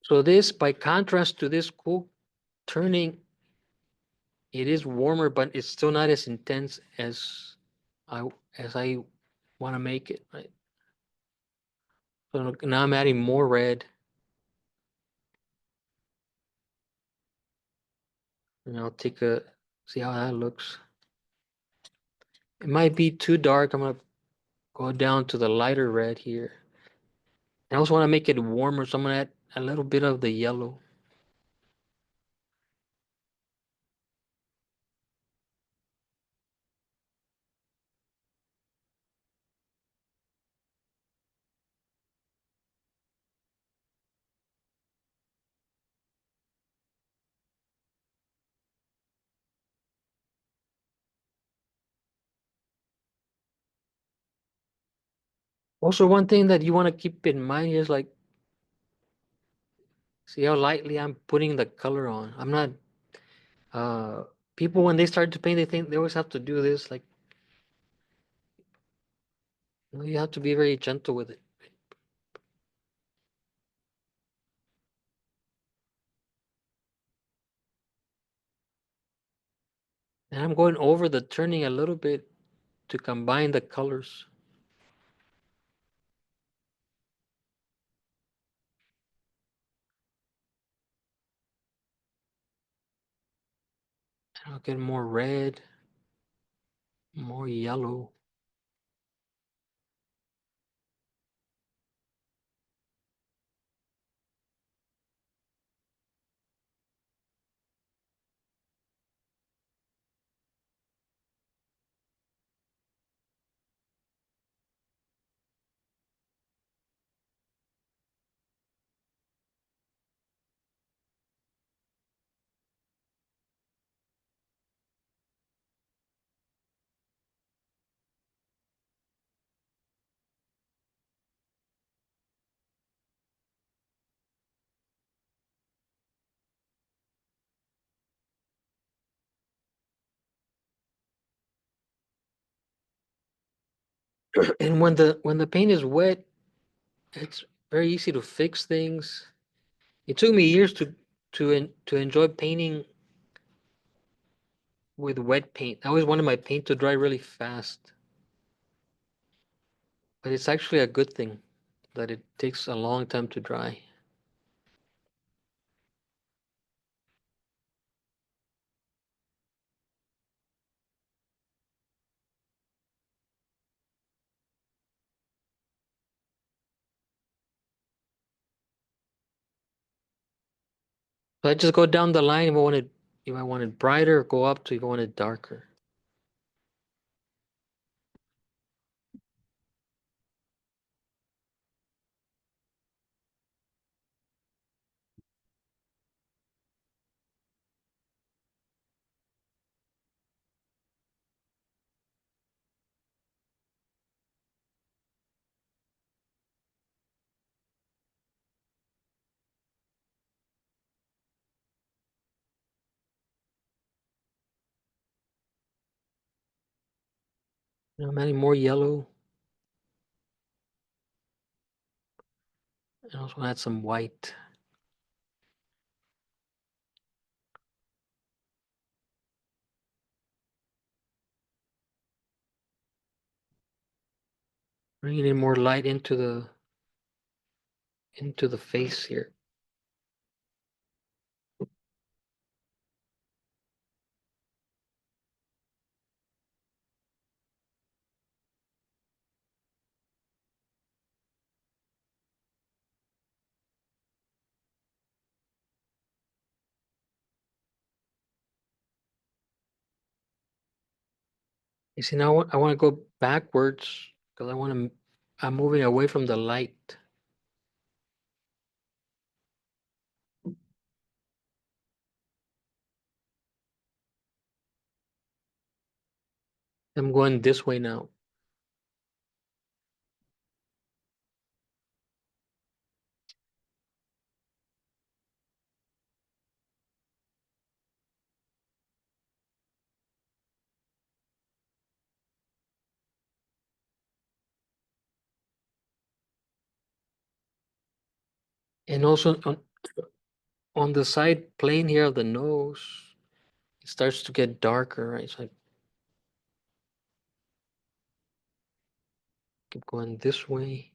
So this, by contrast to this cool turning, it is warmer, but it's still not as intense I as I want to make it, right? So now I'm adding more red, and I'll see how that looks. It might be too dark. I'm gonna go down to the lighter red here. I also want to make it warmer, so I'm gonna add a little bit of the yellow. Also, one thing that you want to keep in mind is like, see how lightly I'm putting the color on. I'm not, uh, people when they start to paint, they think they always have to do this. Like, You have to be very gentle with it. And I'm going over the turning a little bit to combine the colors. And I'll get more red, more yellow. And when the paint is wet, it's very easy to fix things. It took me years to enjoy painting with wet paint. I always wanted my paint to dry really fast. But it's actually a good thing that it takes a long time to dry. So I just go down the line if I want it brighter, go up to if I want it darker. I'm adding more yellow. And also add some white. Bringing in more light into the face here. You see, now I want to go backwards because I'm moving away from the light. I'm going this way now. And also on the side plane here of the nose, it starts to get darker, right? So I keep going this way.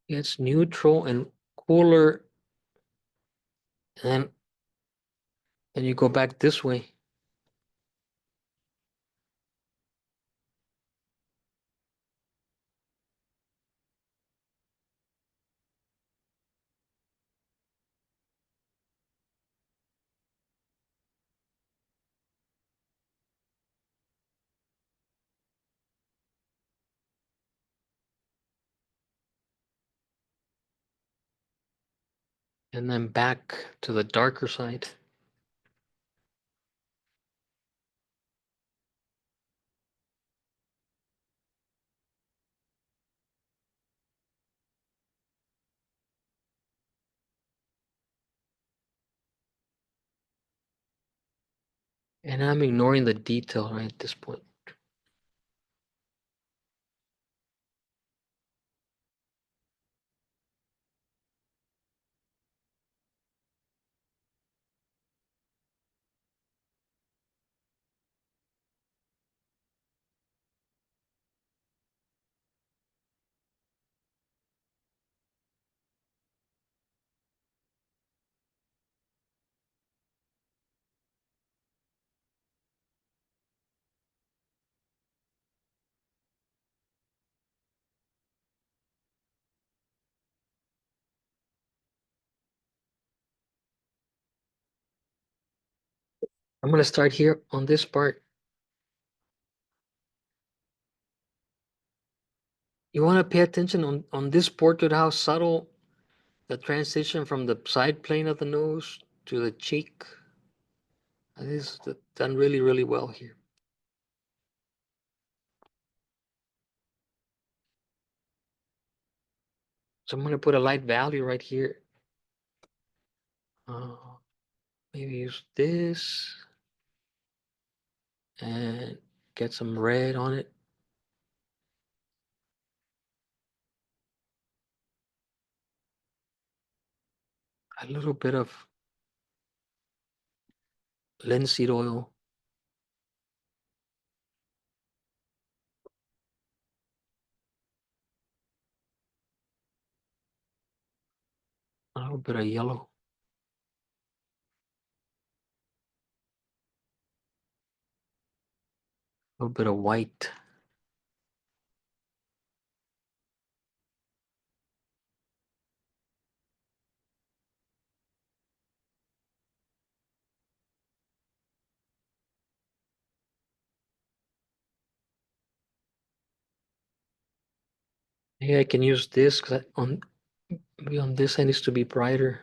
It's neutral and cooler, and then you go back this way. And then back to the darker side. And I'm ignoring the detail right at this point. I'm gonna start here on this part. You wanna pay attention on this portrait, how subtle the transition from the side plane of the nose to the cheek. This is done really, really well here. So I'm gonna put a light value right here. Maybe use this and get some red on it. A little bit of linseed oil. A little bit of yellow. A little bit of white. Maybe I can use this because maybe on this side needs to be brighter.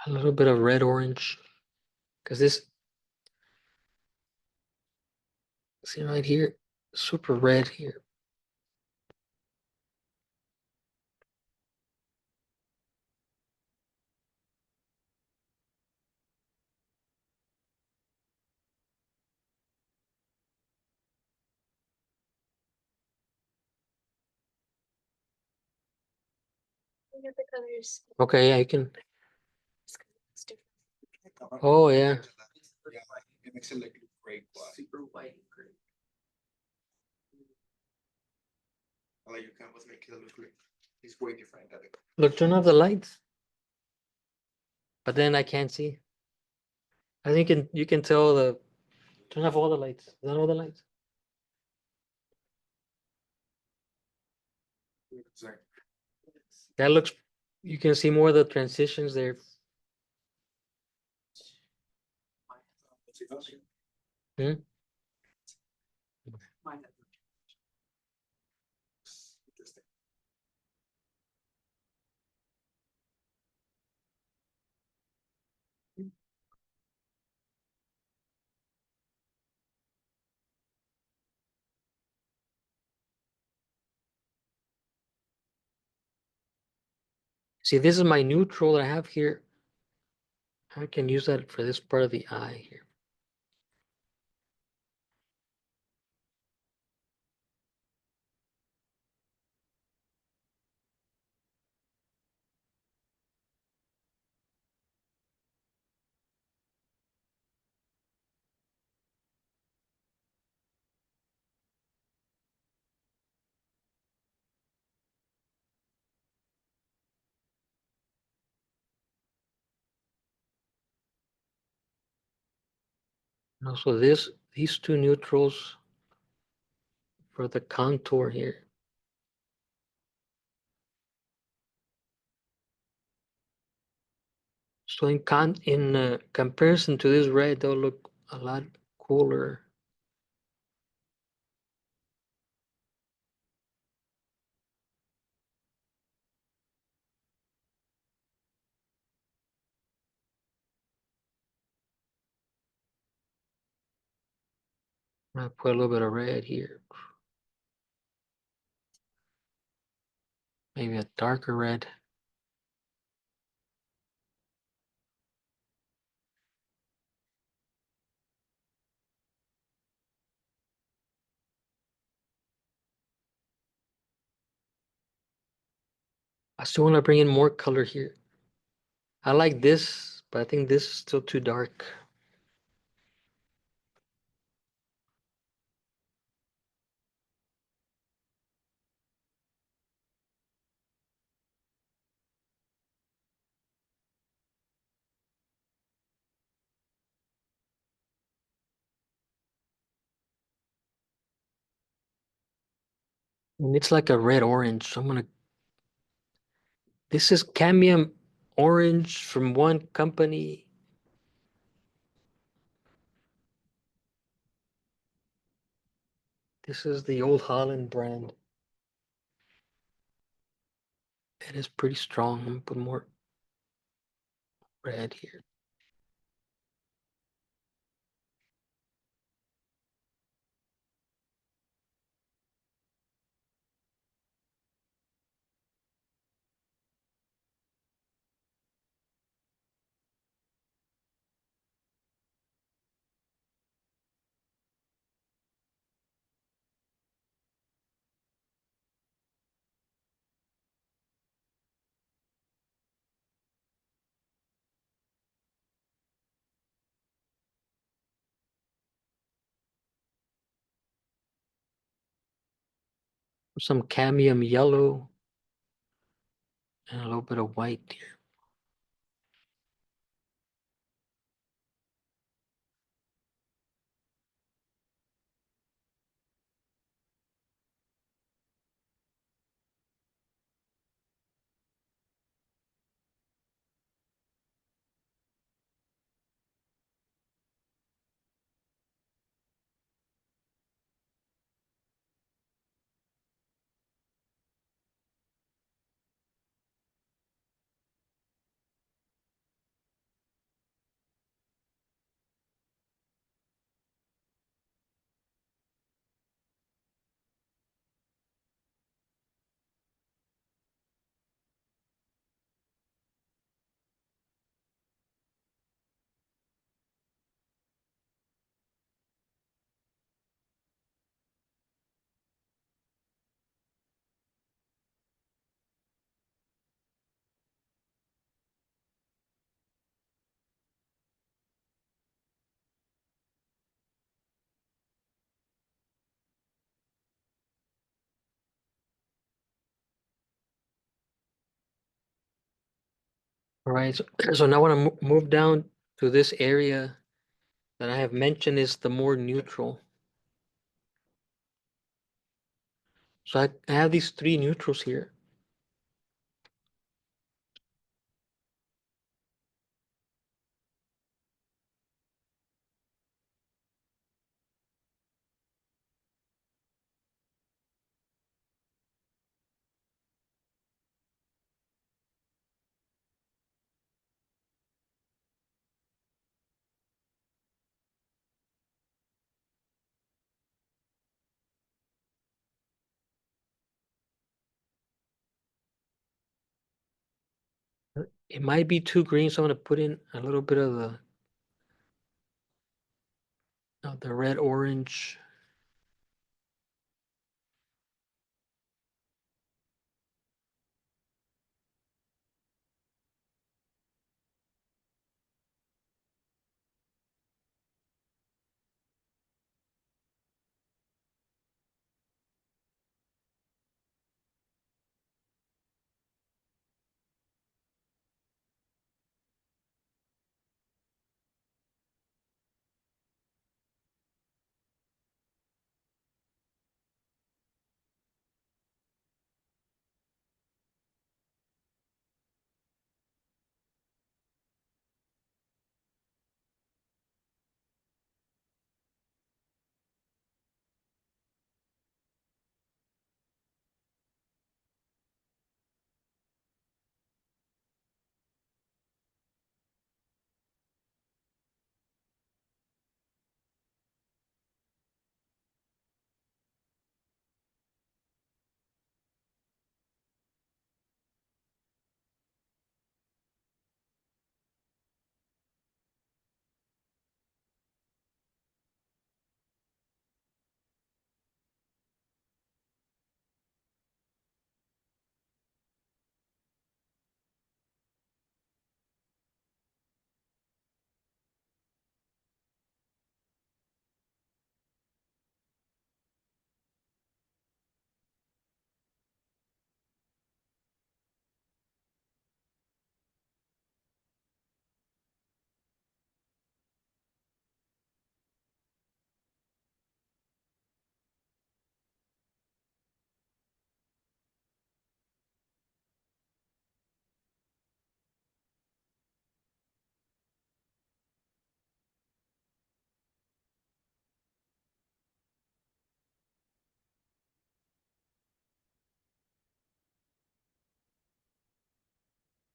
A little bit of red orange. Because this, see right here, super red here. Look at the colors. Okay, yeah, you can. It's different. Oh, yeah. It makes it like great. Super white. Great. I like your canvas make it look like it's way different. Look, turn off the lights. But then I can't see. I think you can tell turn off all the lights. Is that all the lights? That looks, you can see more of the transitions there. Hmm? Mine has- See, this is my neutral that I have here. I can use that for this part of the eye here. And also these two neutrals for the contour here. So in comparison to this red, they'll look a lot cooler. I put a little bit of red here. Maybe a darker red. I still want to bring in more color here. I like this, but I think this is still too dark. And it's like a red orange. So I'm gonna. This is cadmium orange from one company. This is the Old Holland brand. It is pretty strong. I'm gonna put more red here. Some cadmium yellow and a little bit of white here. All right, so now I want to move down to this area that I have mentioned is the more neutral. So I have these three neutrals here. It might be too green, so I'm gonna put in a little bit of the red orange.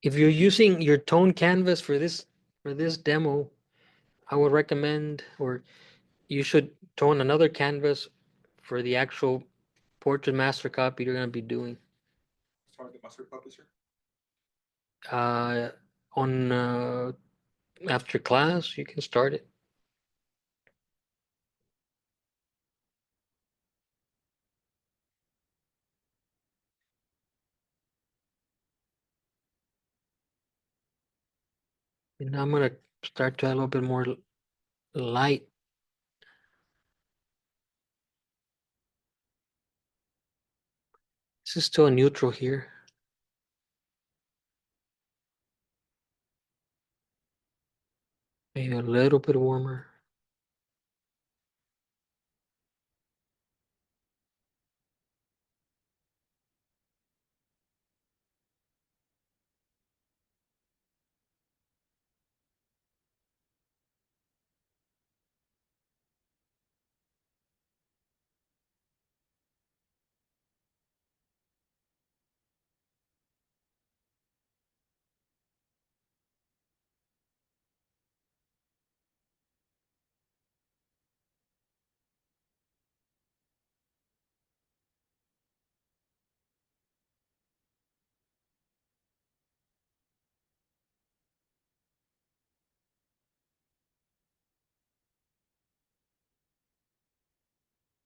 If you're using your tone canvas for this demo, I would recommend, or you should tone another canvas for the actual portrait master copy you're gonna be doing. Start the master copy, sir. Uh, on after class, you can start it. And now I'm gonna start to add a little bit more light. This is still a neutral here. Maybe a little bit warmer.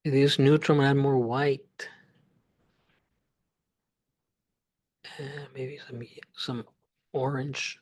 It is neutral, I'm gonna add more white. Maybe some orange.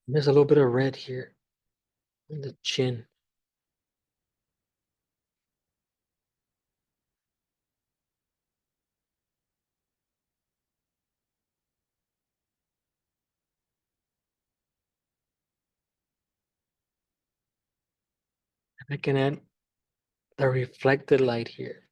There's a little bit of red here in the chin. I can add the reflected light here.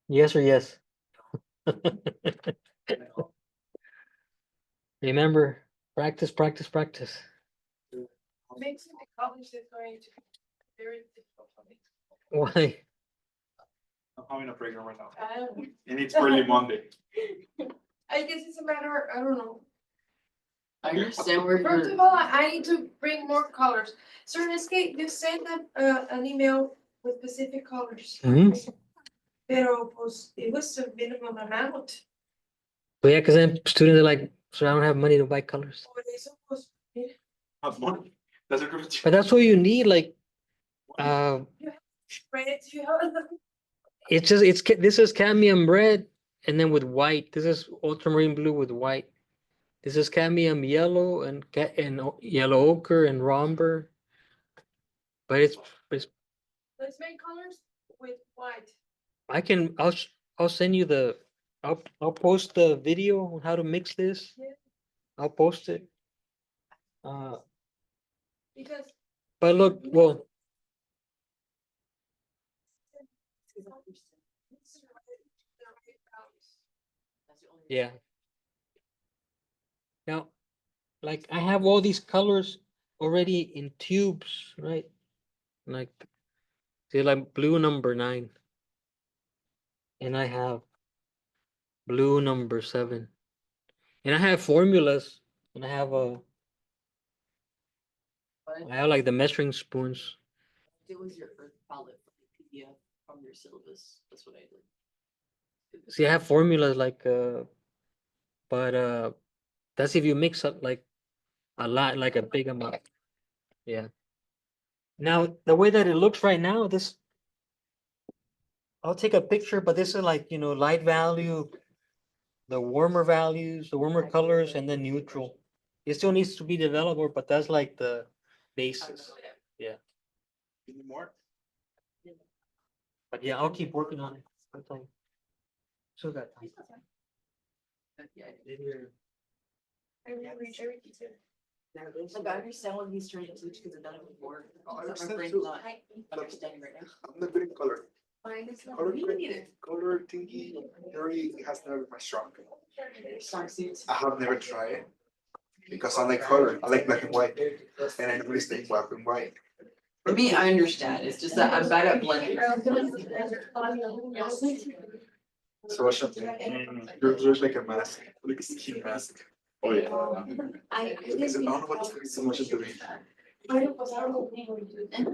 Yes or yes? Remember, practice, practice, practice. Mixing the colors is going to be very difficult for me. Why? I'm having a breakdown right now. Um, And it's early Monday. I guess it's a matter, I don't know. I understand where First you're, of all, I need to bring more colors. So in this case, you send an email with specific colors. Mhm. Pero pues it was a minimum amount. But yeah, because then students are like, so I don't have money to buy colors. Por eso, pues, mira, Have money. That's a good. But that's what you need. Like, spreads, you have. it's just this is cadmium red, and then with white. This is ultramarine blue with white. This is cadmium yellow and yellow ochre and romber. But it's Let's make colors with white. I'll send you I'll post the video on how to mix this. Yeah. I'll post it. Because. But look, well, yeah. Now, like I have all these colors already in tubes, right? Like, say like blue number 9. And I have blue number 7. And I have formulas. And I have like the measuring spoons. it was your Earth palette from the PDF from your syllabus. That's what I did. See, I have formulas like but that's if you mix up like a lot, like a big amount. Yeah. Now the way that it looks right now, I'll take a picture, but this is like, light value, the warmer values, the warmer colors, and then neutral. It still needs to be developed, but that's like the basis. Yeah. You need more? But yeah, I'll keep working on it. I'm telling you. Still got time. Yeah, In here. I remember everything too. like I understand what he's trying to teach because I've done it before. I Except my understand brain's too. not understanding right now. I'm not good in color. Mine is not. Color, Me neither. color thingy theory has never been my strong. Strong suits. I have never tried it because I like color. I like black and white, and I normally stay black and white. For me, I understand. It's just that I'm bad at blending. So what's something? Yours like a mask, like a skin mask. Oh yeah. Because I don't know what the so much is doing. And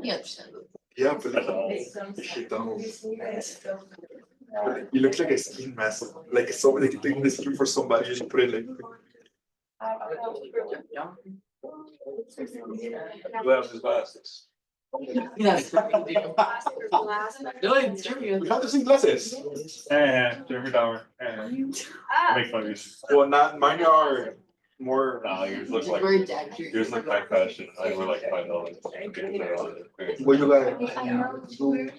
he understands. Yeah, but you don't. You look like a skin mask, like somebody taking the skin for somebody. You should put it like. Yeah. You have his glasses. Yes. No, it's true. We have the same glasses. Yeah, Jeffrey Dahmer. Make fun of you. Well, not mine are more. Nah, yours looks like Very dad cute. yours look like fashion. I were like $5. What you got?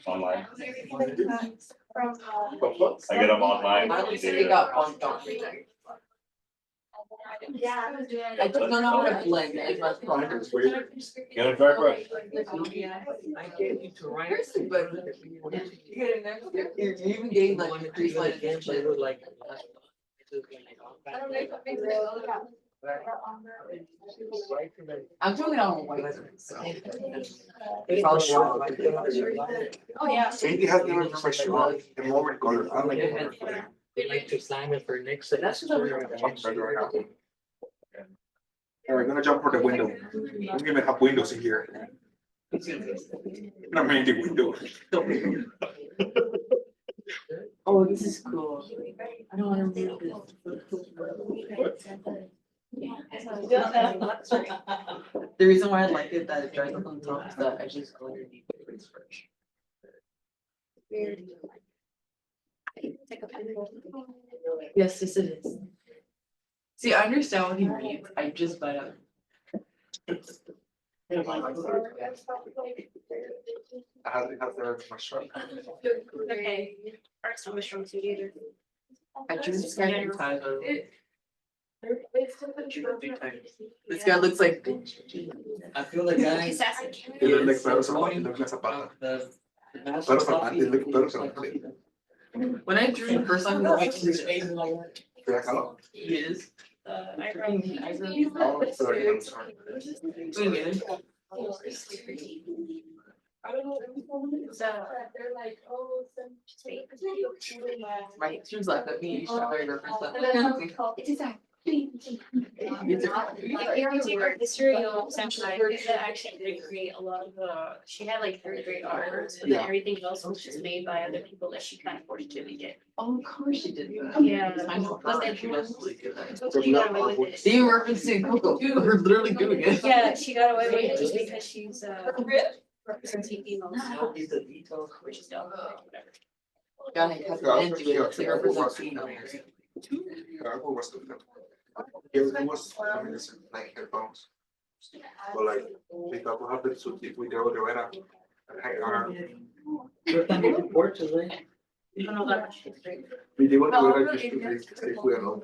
Online. What? I get them online. I only say got one dog. I don't know how to blend. I must practice. Get a dry brush. I gave you to write. Seriously, but you even gave like a crease line Again, but it attention. was like. I'm totally on white. Oh, yeah. Sandy has never been my strong. I'm more in color. I don't like color. We like to climb it for next. That's what I'm Alright, I'm gonna jump for the window. We don't even have windows in here. No me di window. Oh, this is cool. I don't wanna read this. The reason why I like it that it dries up on top is that I just go underneath it, it's fresh. Yes, yes it is. See, I understand what he means, I just bite up. I have the mushroom. Okay, arts and mushrooms either. I just scared him tired of it. This guy looks like. I feel the guy. It's acid. It looks like Pedro Zapata, it looks like Zapata. The Pedro Zapata, it looks Pedro Zapata. When I drew the first time, I was like, Fue acá, ¿no? he is. Eyebrow. No, pero ahí no, sorry. My teachers laughed at me each time I referenced that. It is that. Like, if you take her history, you'll essentially, that actually recreate a lot of she had like third grade art, but then Yeah. everything else was just made by other people that she kind of forced to make it. Oh, of course she did that. Yeah. I know But her, then she was really good at it. she got away with it. See, you referencing Coco, we're literally doing it. Yeah, she got away with it just because she's representing females, These are details. which is dumb, whatever. God, it has to do it, it's like representing. Algo was different. It was like headphones. But like, because we have the suit with the other era. First time you porches, right? I don't know that much history. We did what we were just to stay food alone.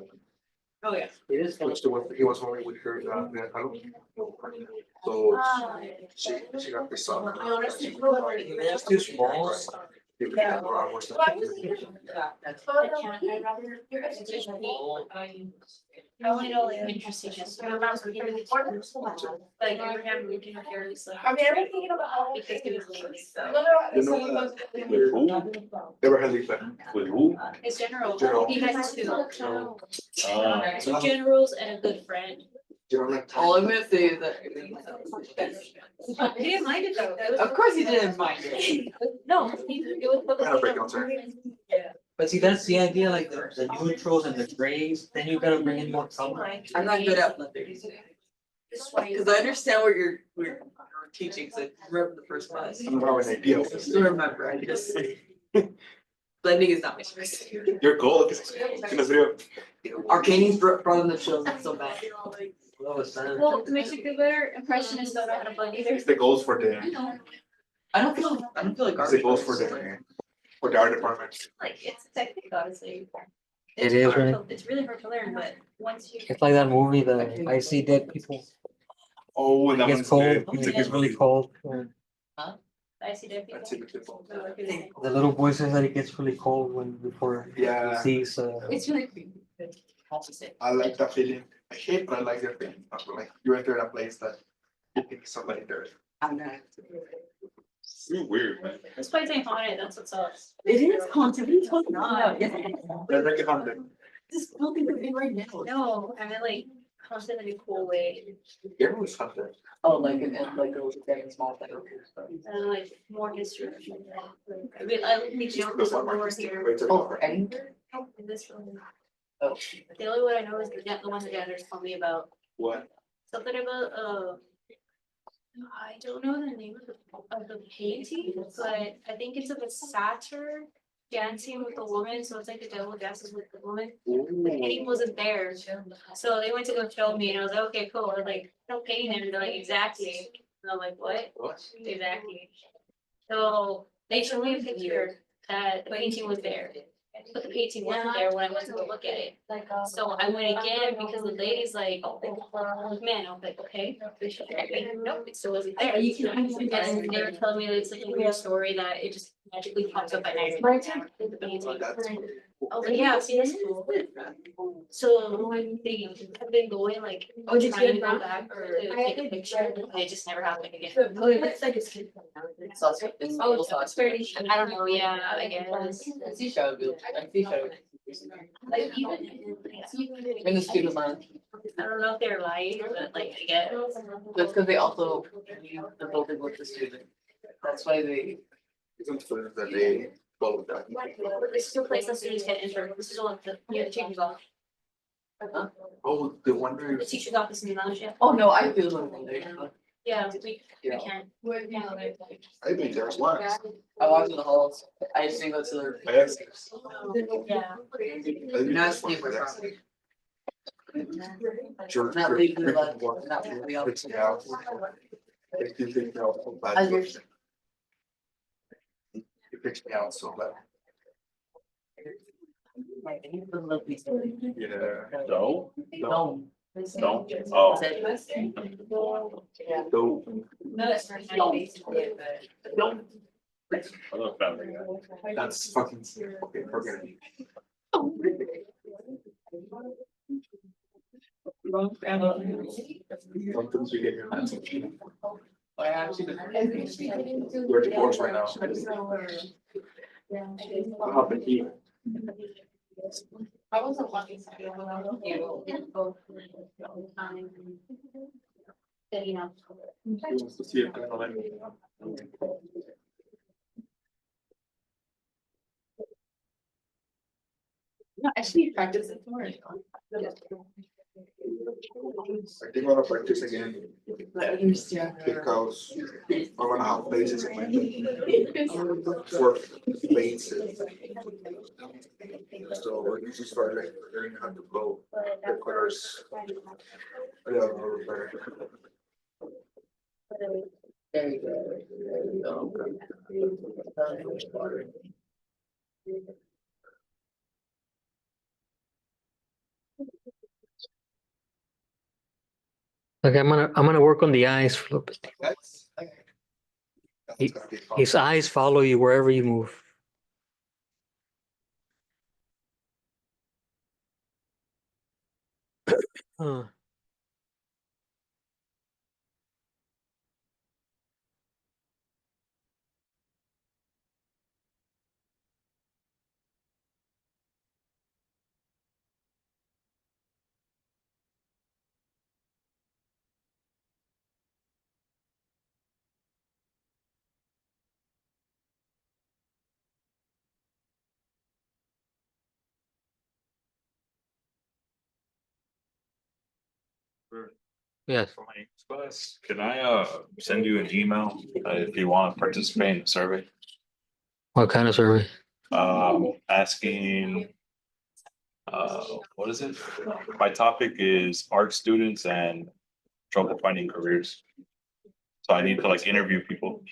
Oh, yeah. It is. Which he was only with her, so she got pissed off. It's too small. I only know like interesting history. Like Abraham Lincoln carries like. I mean, I've been thinking about. Because he was lazy, so. You know, never had it with who? His general, General. he has two. So, Two generals and a good friend. you know, like. All I'm gonna say is that. He didn't mind it though. That was- Of course he didn't mind it. No, it was. I had a breakdown, sir. But see, that's the idea, like the neutrals and the grays, then you gotta bring in more color. I'm not good at blending. Cause I understand what you're teaching, so I remember the first class. I don't have an idea. I still remember, I just. Blending is not my choice. Your goal is que nos dio. Arcane's brought in the show, that's so bad. Well, it's not. Well, to make a good better impression is not how to blend either. It's the goals for the, I don't feel like. it's the goals for the art department. Like, it's technique, honestly. It It's is, hard right? to- It's really hard to learn, but once you. It's like that movie, the I See Dead People. Oh, and It that gets one's cold, good. it gets really cold. I see dead people. That's it, people. The little boy says that it gets really cold before he Yeah. sees, It's really creepy. I like that feeling. I hate, but I like that feeling. Like you enter a place that you think somebody there. I'm not. It's weird, man. This place ain't haunted, that's what's up. It is haunted, what are you talking about? Let's make it haunted. This building could be right now. No, I mean like haunted in a cool way, Everyone's haunted. Oh, like like it was a very small thing. and like more history. I mean, I think you That's know, why more my here. wait till Oh, for anywhere? In this room. Oh. The only one I know is the one the janitors told me about, What? something about, I don't know the name of the painting, but I think it's of a satyr dancing with a woman, so it's like the devil dances with the woman. The painting wasn't there, so they went to go show me, and I was like, okay, cool, they're like, no painting there, they're like, exactly, and I'm like, what? What? Exactly. So they showed me a picture that the painting was there, but the painting wasn't there when I went to go look at it. So I went again because the lady's like, oh, man, I was like, okay, nope, it still wasn't there. And they were telling me that it's like a weird story that it just magically pops up at night. The painting. That's I was like, yeah, see, that's cool. So when they have been going like, Oh, did you trying to get go that? back or to take a picture, and it just never happened again. Sauce, it's Oh, little sauce. I don't know, yeah, I guess. See shadow, I see shadow. Like even. In the student lounge. I don't know if they're lying, but like, I get. That's because they also leave the building with the student. That's why they. Isn't for that they follow that. This is a place that students get injured. This is what the, near the teacher's office. Oh, the wonder. The teacher's office in the lounge, yeah. Oh, no, I feel them there. Yeah, we Yeah. can. I think there's one. I walk in the halls. I just didn't go to the. Yeah. Not sleep with property. Sure. Not leaving the left, not leaving the It's other. out. It can take me out so bad. As you're- It picks me out so bad. Yeah. No, No. no, oh. So, No, that's right. I love family guy. that's fucking, okay, forget it. Sometimes you get your hands. I actually. We're divorced right now. What happened here? I wasn't watching. You. That, you know. He wants to see it. No, actually practice it tomorrow. I think I'm gonna practice again because I'm gonna have bases in my for bases. So we're just start like learning how to blow the colors. Yeah, better. There you go. Okay, I'm gonna work on the eyes, flip it. That's gonna be fun. His eyes follow you wherever you move. Huh. Yes. For my class, can I send you an email if you want to participate in the survey? What kind of survey? Asking. What is it? My topic is art students and trouble finding careers. So I need to like interview people.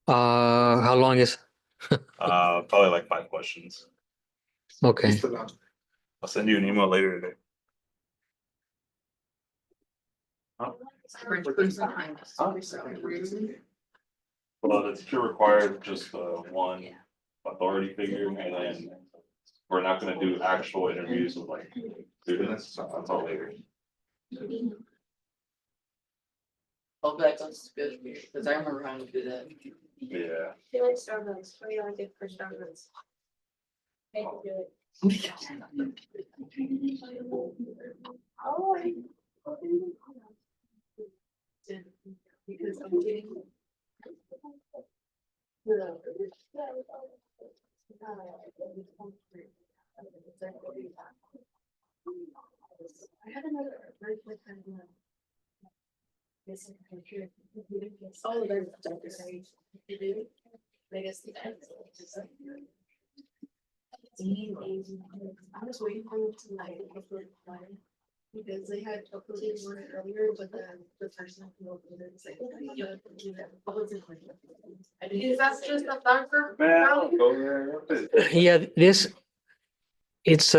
How long is? Probably like 5 questions. Okay. I'll send you an email later today. Well, the teacher required just one authority figure, and then we're not gonna do actual interviews with like students, that's all later. Hope that sounds good, because I remember having to do that. Yeah. They like Starbucks. What do you like it for Starbucks? Make it do it. Oh. Because I'm getting. I had another. Oh, there's you do. I guess the I was waiting for them tonight because they had uploaded one earlier, but the person who opened it said. Is that just a darker? Yeah, this. It's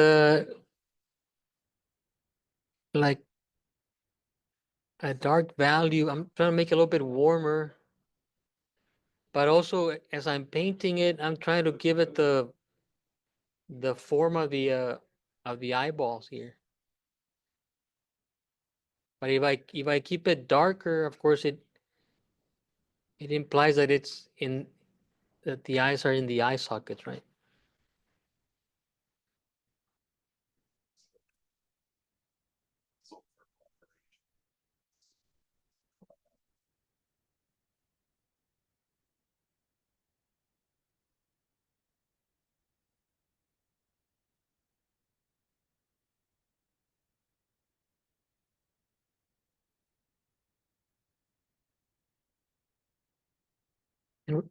like a dark value. I'm trying to make it a little bit warmer. But also, as I'm painting it, I'm trying to give it the form of the eyeballs here. But if I keep it darker, of course it implies that it's in that the eyes are in the eye sockets, right?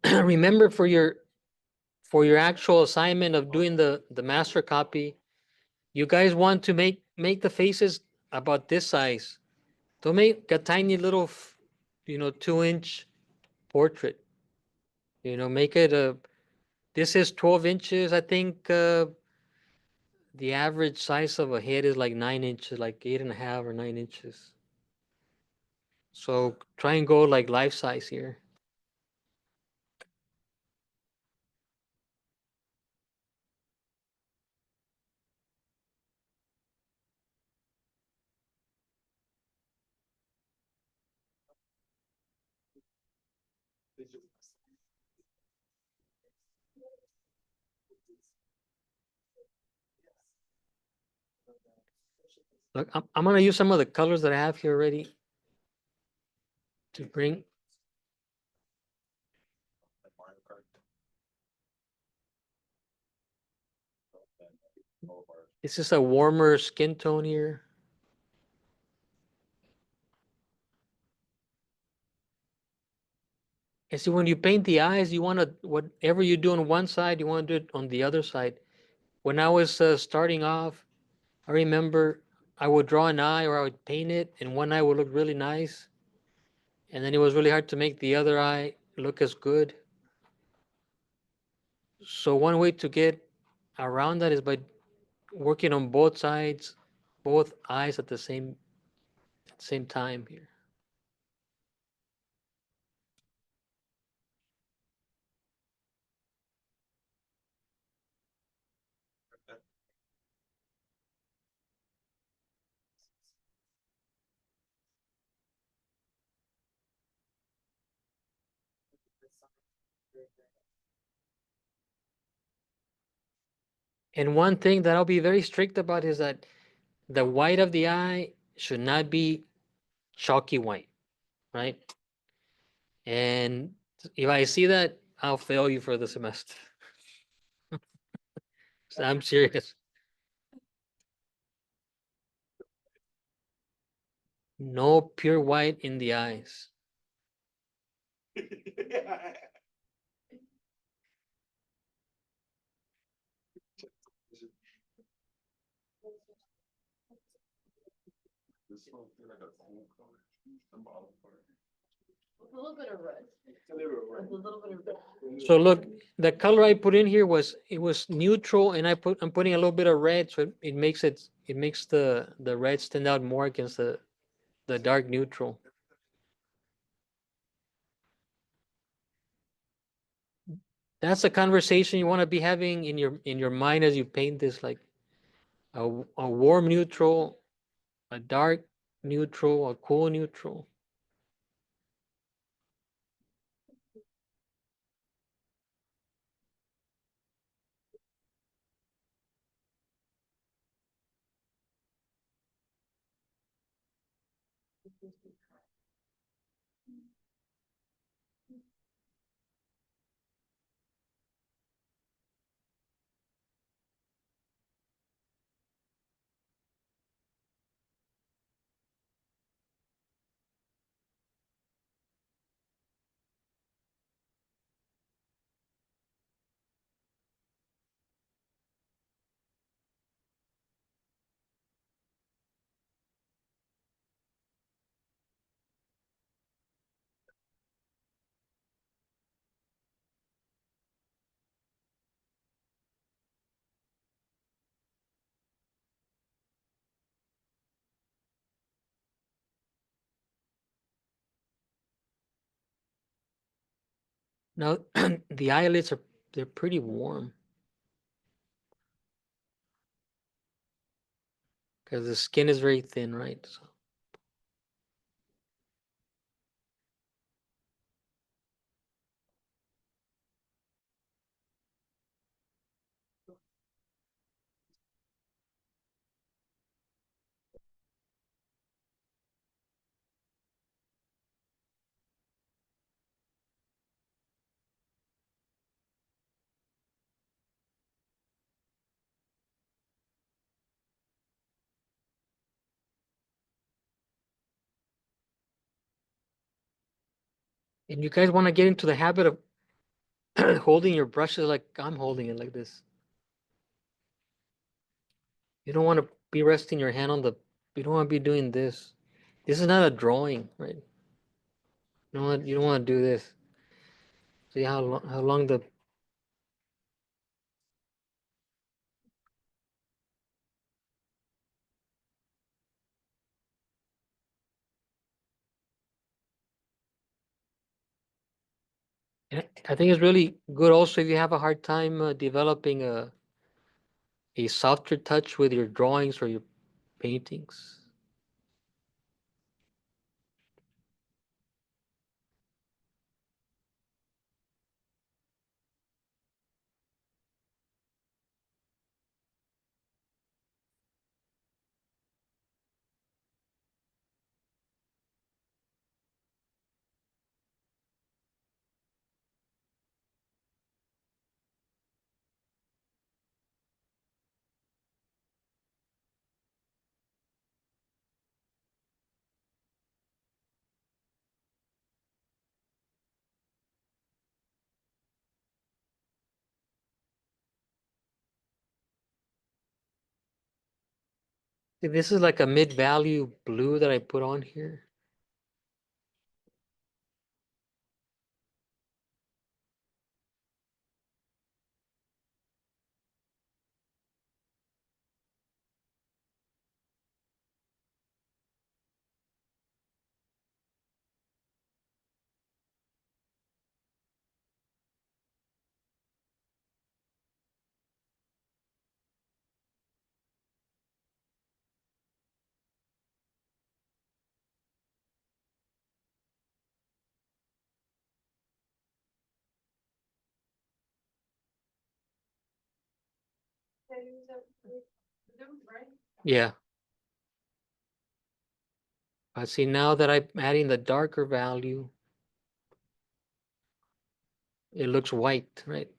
And remember for your actual assignment of doing the master copy, you guys want to make the faces about this size. Don't make a tiny little, 2-inch portrait. Make it this is 12 inches. I think the average size of a head is like 9 inches, like 8.5 or 9 inches. So try and go like life size here. Look, I'm gonna use some of the colors that I have here already to bring. This is a warmer skin tone here. And see, when you paint the eyes, you want to, whatever you do on one side, you want to do it on the other side. When I was starting off, I remember I would draw an eye or I would paint it, and one eye would look really nice. And then it was really hard to make the other eye look as good. So one way to get around that is by working on both sides, both eyes at the same time here. And one thing that I'll be very strict about is that the white of the eye should not be chalky white, right? And if I see that, I'll fail you for the semester. So I'm serious. No pure white in the eyes. A little bit of red. A little bit of red. So look, the color I put in here was neutral, and I'm putting a little bit of red, so it makes the red stand out more against the dark neutral. That's a conversation you want to be having in your mind as you paint this, like a warm neutral, a dark neutral, a cool neutral. Now the eyelids they're pretty warm because the skin is very thin, right? So. And you guys want to get into the habit of holding your brushes like I'm holding it like this. You don't want to be resting your hand on the, you don't want to be doing this. This is not a drawing, right? You don't want to do this. See how long the, I think it's really good also if you have a hard time developing a softer touch with your drawings or your paintings. See, this is like a mid-value blue that I put on here. Yeah. But see, now that I'm adding the darker value, it looks white, right?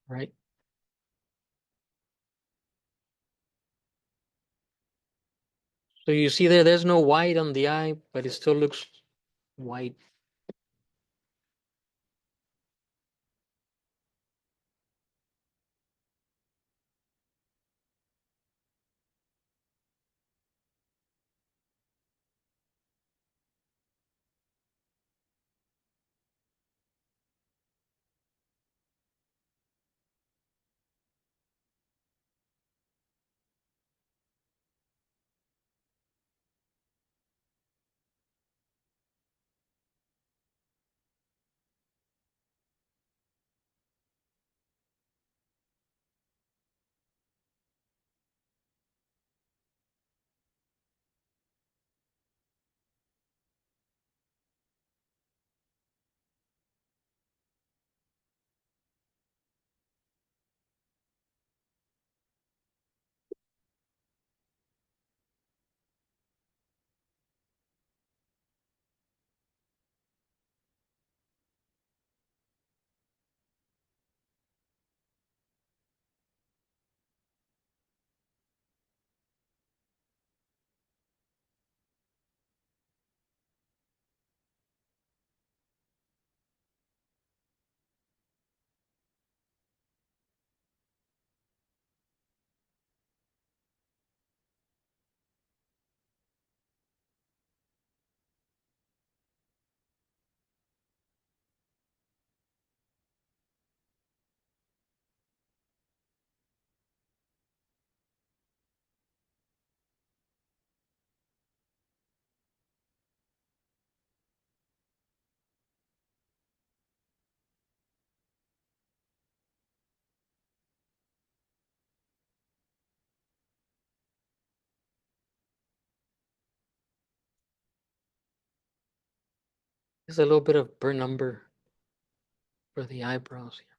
Right. So you see there's no white on the eye, but it still looks white. There's a little bit of burn number for the eyebrows here.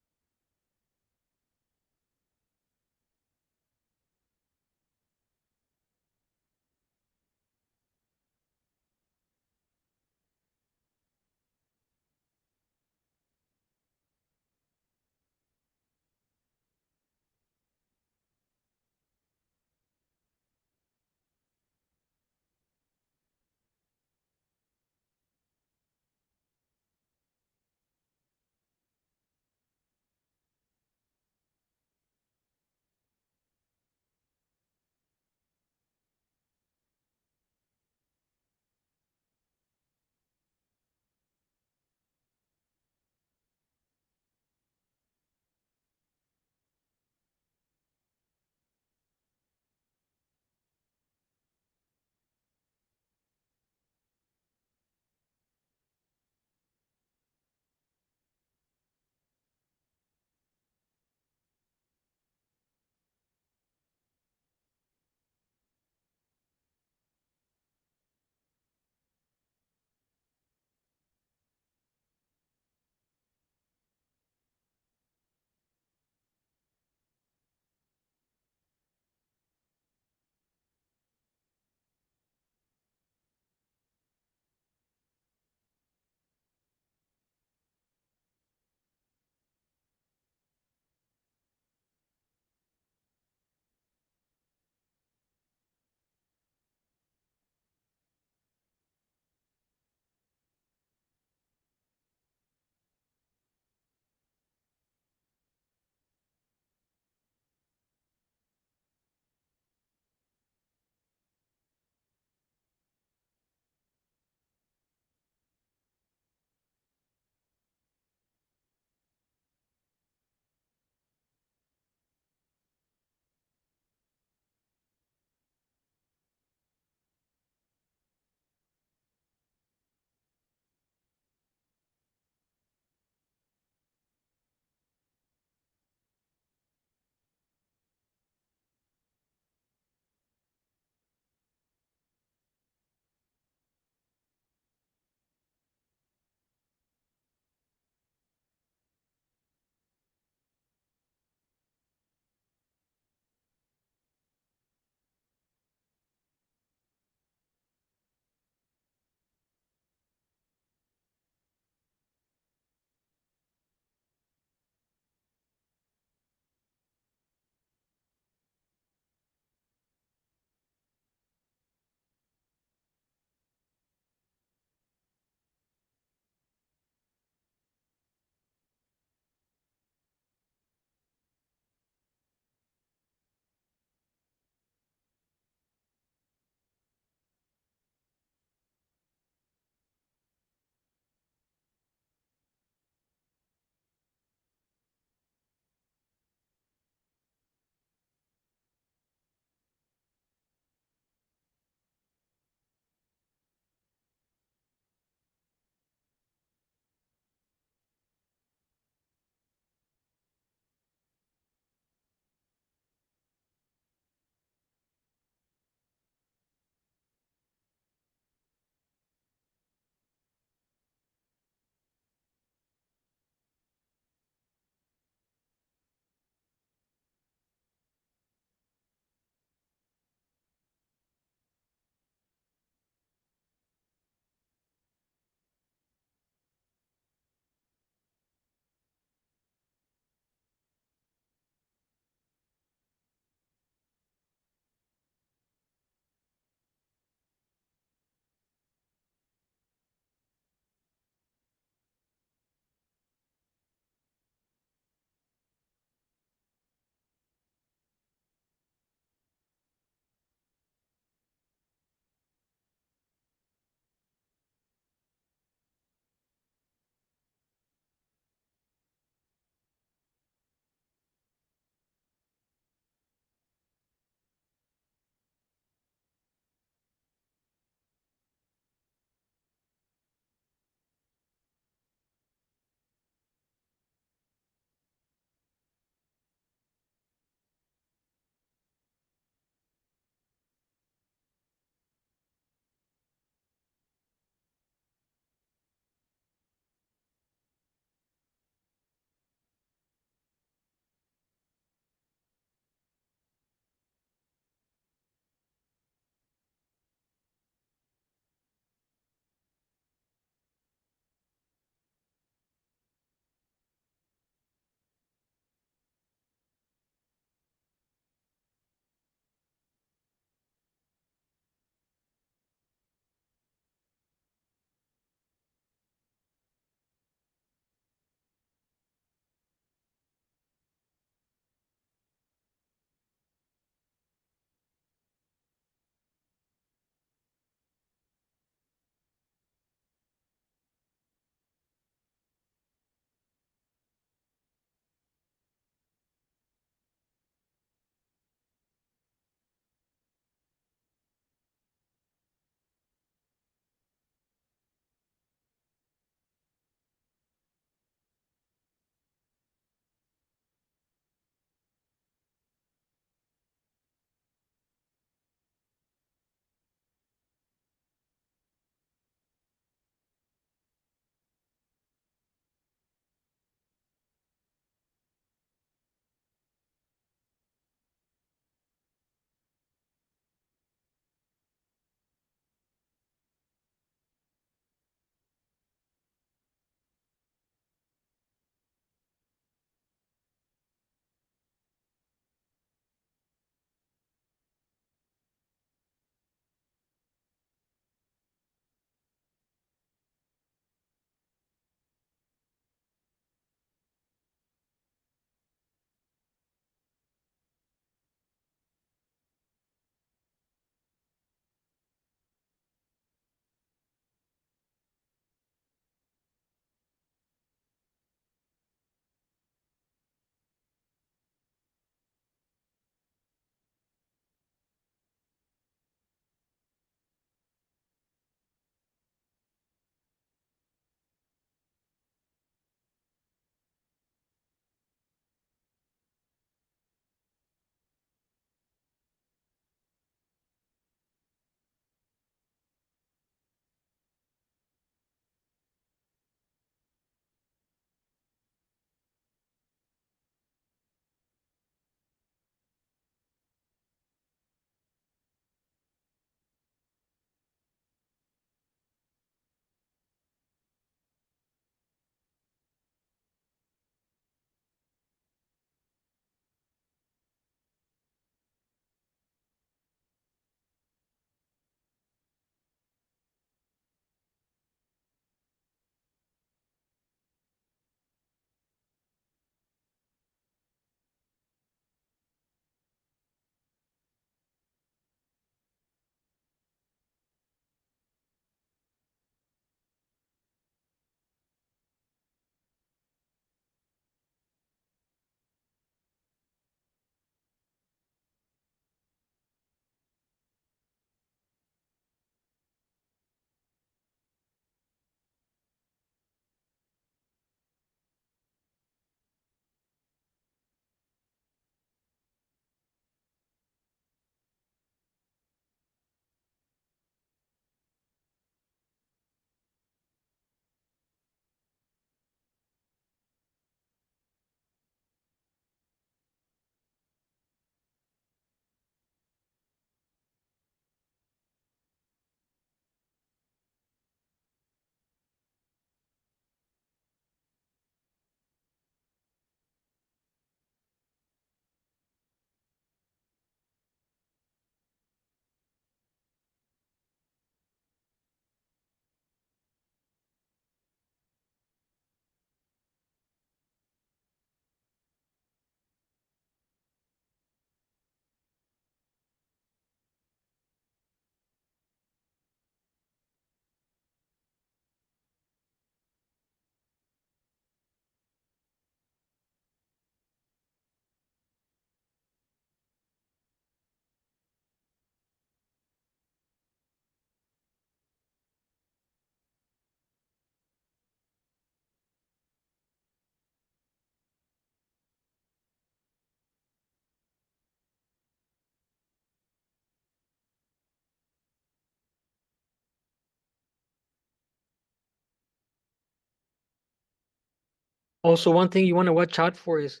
Also, one thing you want to watch out for is,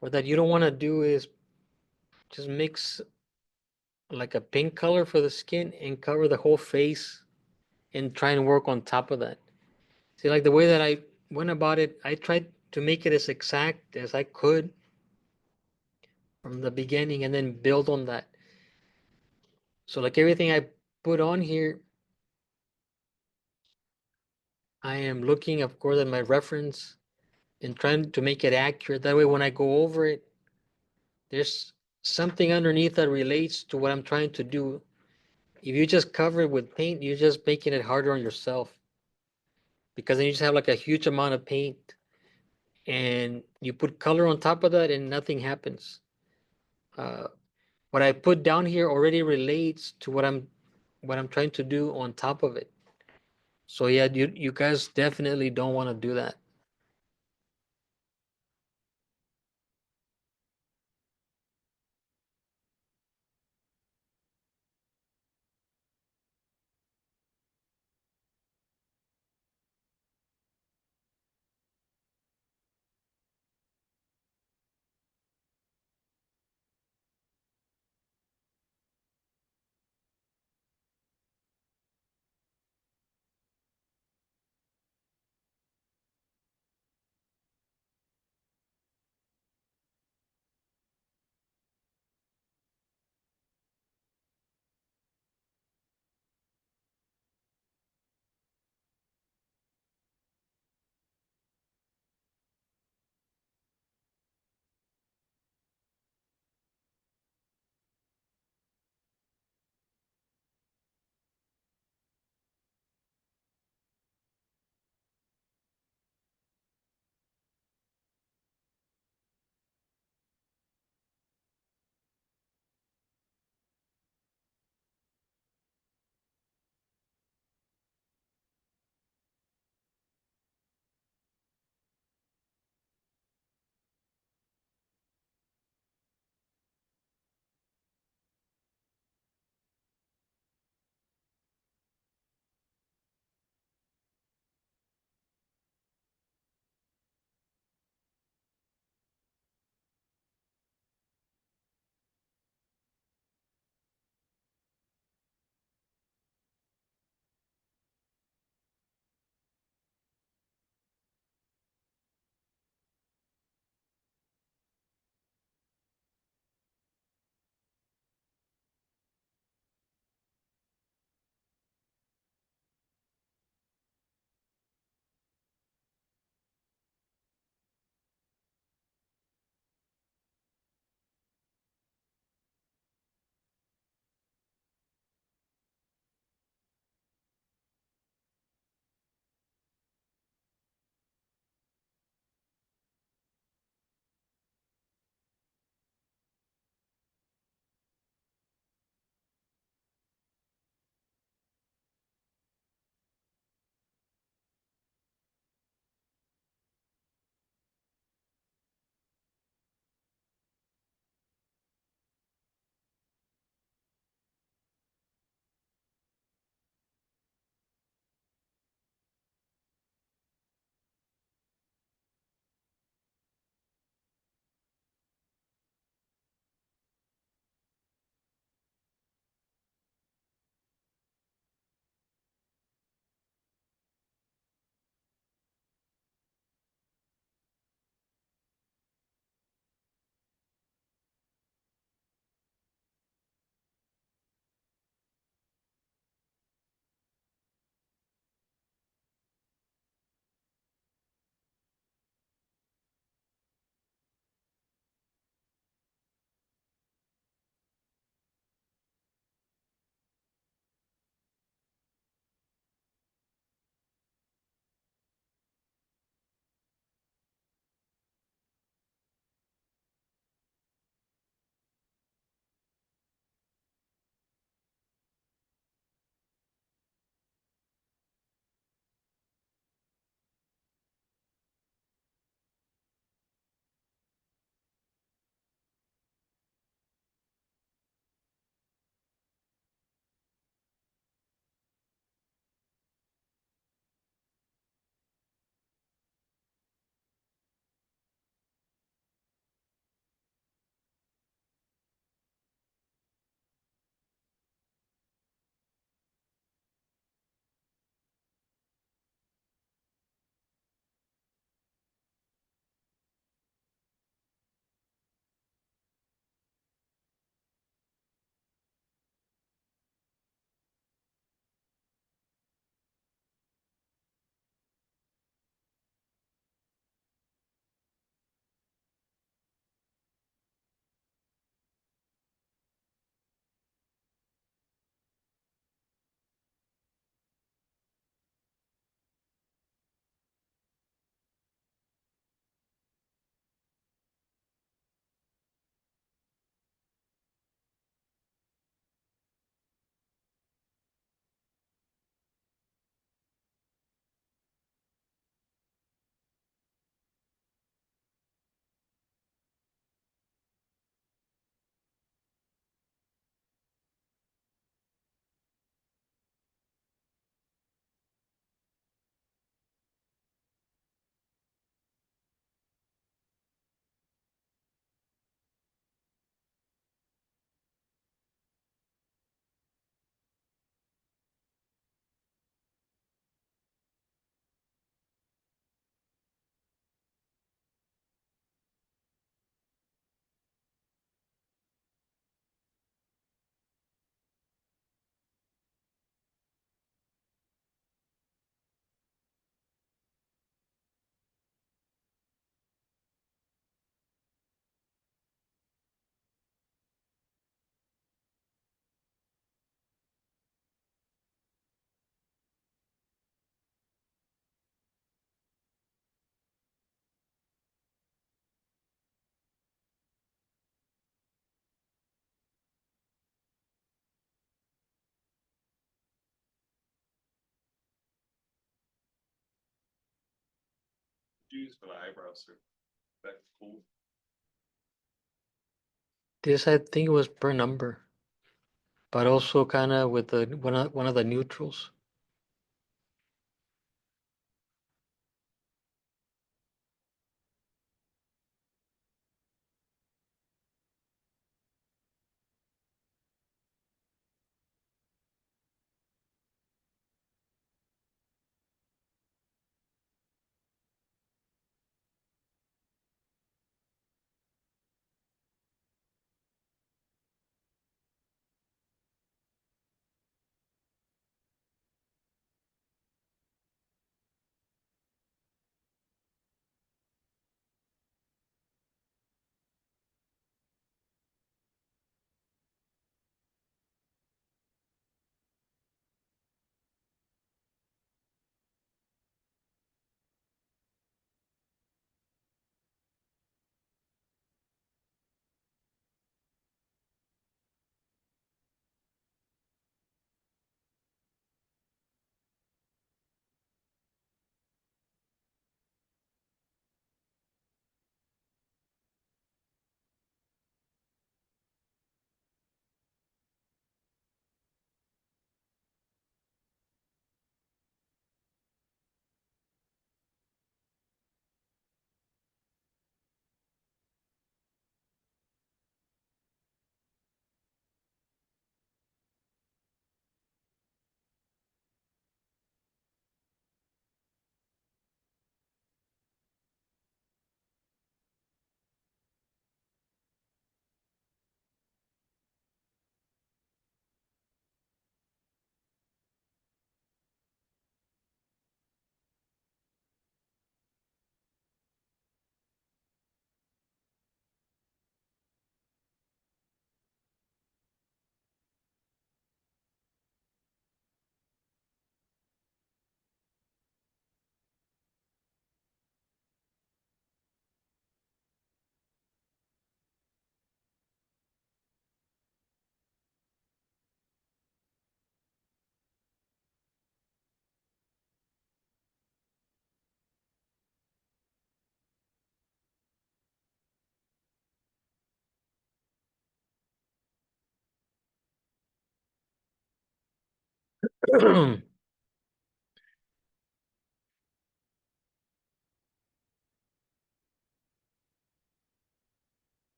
or that you don't want to do is just mix like a pink color for the skin and cover the whole face and try and work on top of that. See, like the way that I went about it, I tried to make it as exact as I could from the beginning and then build on that. So like everything I put on here, I am looking, of course, at my reference and trying to make it accurate. That way, when I go over it, there's something underneath that relates to what I'm trying to do. If you just cover it with paint, you're just making it harder on yourself because then you just have like a huge amount of paint and you put color on top of that and nothing happens. Uh, what I put down here already relates to what I'm trying to do on top of it. So yeah, you guys definitely don't want to do that. use for the eyebrows, sir. That's cool. This, I think it was per number. But also kind of with the, one of the neutrals.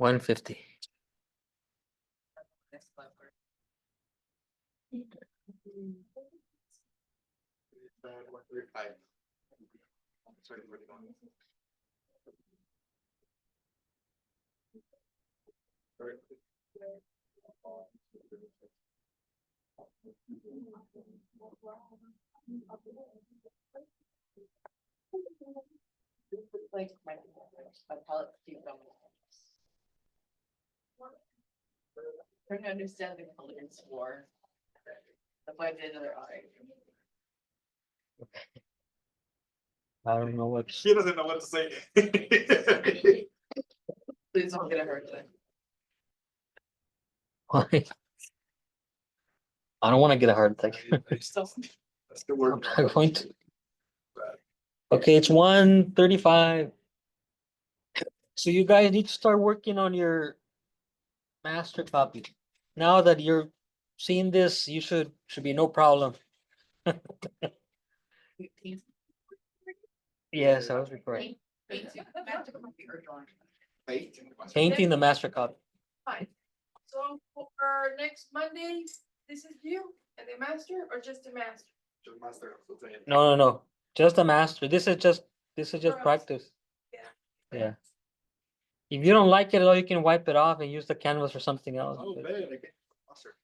$150. Like my palette keep going. Trying to understand the colors more. If I did other eye. I don't know what. She doesn't know what to say. Please don't get it hurt today. Why? I don't want to get a heart attack. That's the I'm word. not going to. Okay, it's 135. So you guys need to start working on your master copy. Now that you're seeing this, you should be no problem. Yes, I was recording. Mastercopy or drawing? Eight. Painting the master copy. Fine. So for next Monday, this is you and the master or just a master? Just master. No. Just a master. This is just Right. practice. Yeah. Yeah. If you don't like it at all, you can wipe it off and use the canvas for something else. Oh, but- man, okay. Master.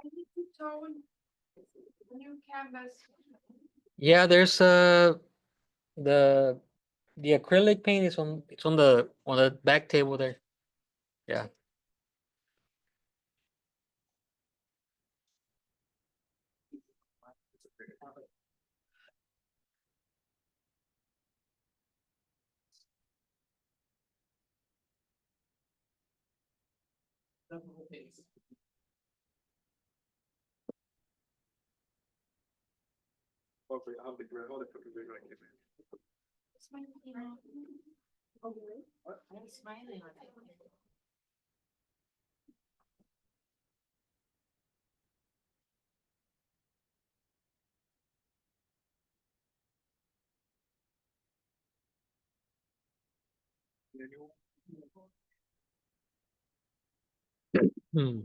I need to tone new canvas. Yeah, there's the acrylic paint is on the back table there. Yeah. Okay, I have the gray, all the cookie gray right here. I'm smiling on it. Hmm.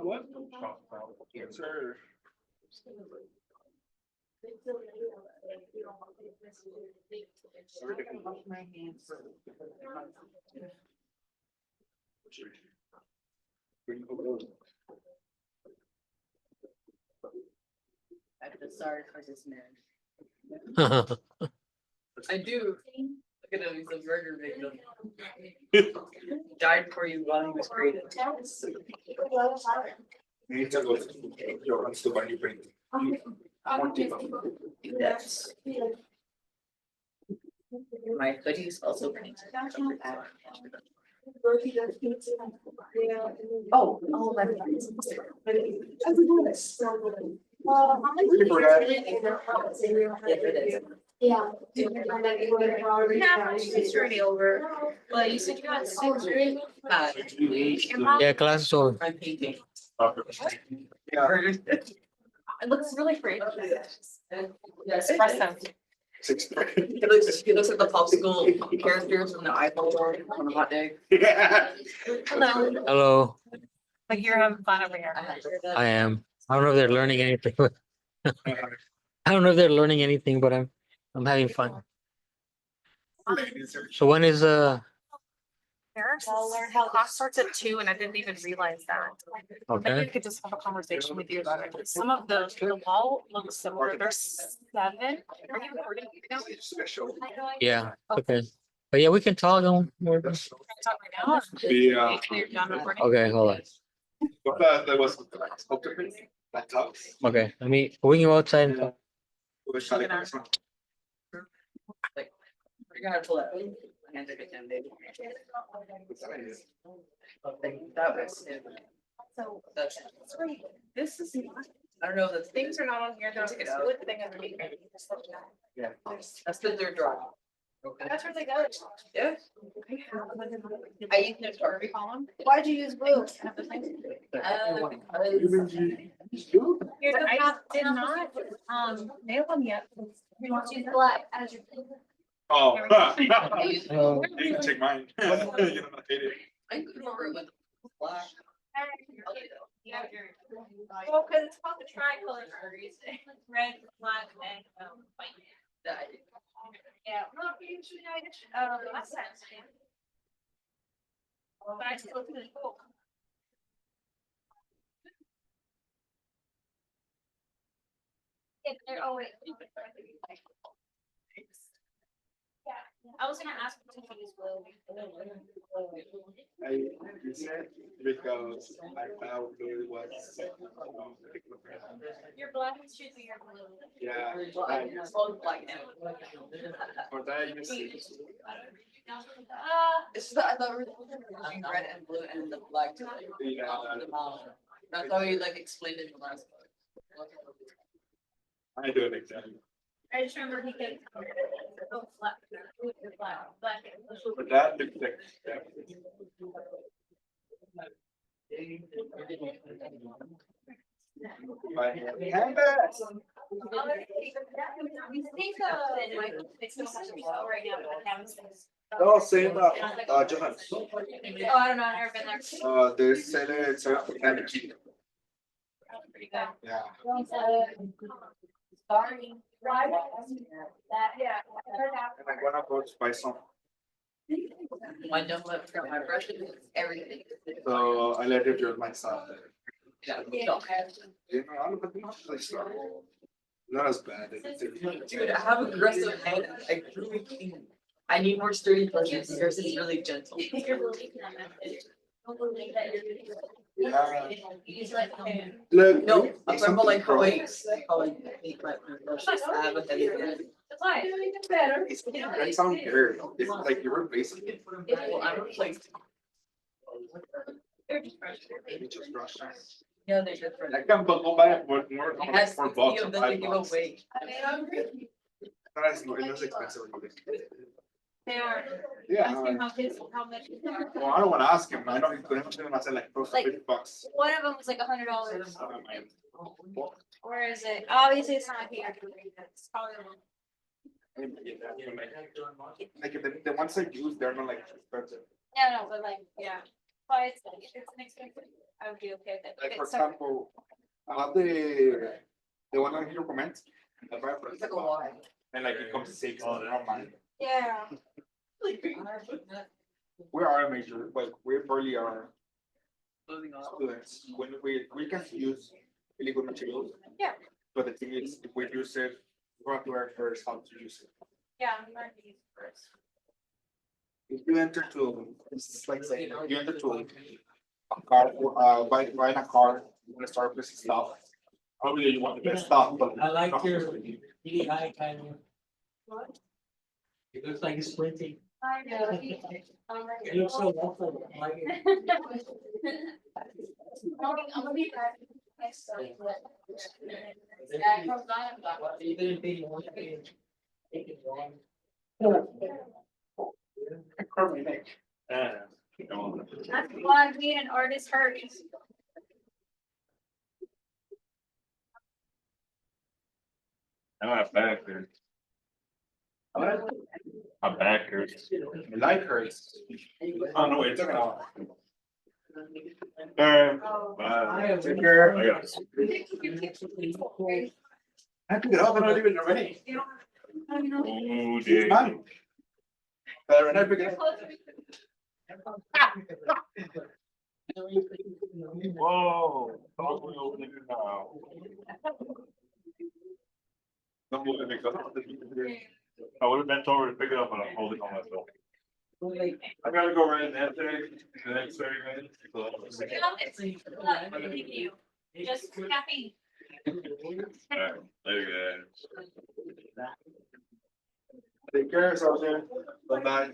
What? Yes, sir. My hands. I feel sorry for this man. I do. Look at him, he's a murder victim. Died for you while he was created. You need to go to your hands to buy new paint. Yes. My hoodie is also painted. Oh, that's Really for that? Yeah. Yeah, it's already over, but you said you got 6, right? Yeah, class is over. I'm painting. Yeah. It looks really pretty. Espresso. He looks like the popsicle characters from the iPhone on a hot day. Hello, Hello, like you're having fun over here. I am. I don't know if they're learning anything. I don't know if they're learning anything, but I'm having fun. So when is Well, learn how class starts at 2 and I didn't even realize that. Maybe we okay? could just have a conversation with you about it. Some of the wall looks similar. There's 7. Are you recording now? Yeah, okay. But yeah, we can talk on more. Can I talk right now? Yeah. You're done recording? Okay, hold on. That was that talks. Okay, we can go outside and talk. Like, you're gonna pull it. Hand it again, baby. That was it. So That's. this is not, I don't know, that's things are not on here. There's a split thing underneath. Yeah. That's the third drawing. That's where they go. Yeah. I used the Sharpie column. Why'd you use blue? Here, I did not, nail them yet. You want to use black as your. Oh. Oh. You can take mine. You don't hate it. I could remember it with black. Yeah. Well, cause it's called the tricolor for a reason. Red, black, and white. Yeah. Last time. But I still couldn't cook. They're always. I was gonna ask what to use blue. I said because I found blue was. Your black should be your blue. Yeah. Both black and. For that, you see. It's just that I thought we were doing red and blue and the black to like. Yeah. That's how you like explained it in the last. I do it exactly. I just remember he kept. Oh, black, black. But that looks like. Right now, but I haven't seen this. Oh, same, Johan. Oh, I don't know, I've never been there. They said it's a energy. Pretty good. Yeah. Sorry. That, yeah. And I'm gonna go buy some. My dumb left got my brush and everything. So I let it do myself. Yeah. You know, I look at the place. Not as bad. Dude, I have aggressive hand. I really can't. I need more sturdy brushes. Yours is really gentle. You're believing that message. Don't believe that Yeah. He's like, Look, No, I'm it's talking about like how something I make my brushes. I have a heavy hand. that's why. It's that sound weird. It's like you're replacing it. Well, I'm replaced. Maybe just brush. Yeah, they're different. I can go buy it for more, It has more 60 bucks or of them to $5. give away. That's it's expensive. They are. Yeah. Ask him how much. Well, I don't wanna ask him. I know he's going to him. I said like close to Like- $50. One of them was like $100. Where is it? Obviously, it's not here. It's probably the one. Like if the ones I use, they're not like expensive. No, but like, yeah. But it's an expensive. I would be okay with it. Like for It's so- example, I have the one on here comments. It's like a lot. And like it comes 6 on mine. Yeah. We are a major, but we probably are Losing off. students. When we can use really good materials. Yeah. But the thing is, if we use it, we have to learn first how to use it. Yeah, I'm learning to use it first. If you enter to, it's like saying, you enter to a car, buying a car, you wanna start with stuff. Probably you want the best stuff, but. I like your EI kind of. What? It looks like it's squinting. I know. It looks so awful. I like it. I'm gonna be back. Next time. You didn't think you wanted to take it wrong. That's why being an artist hurts. I'm not back there. My back hurts. My life hurts. Oh, no, it took an hour. Take care. I got I took it off and not even ready. Oh, dear. Fine. But I pick it up. Whoa. Probably open it now. No, I would have bent over to pick it up and I'm holding on myself. I gotta go right in there today, the next 30 minutes. You. Just caffeine. Alright, later guys. Take care, Sergeant. Bye-bye.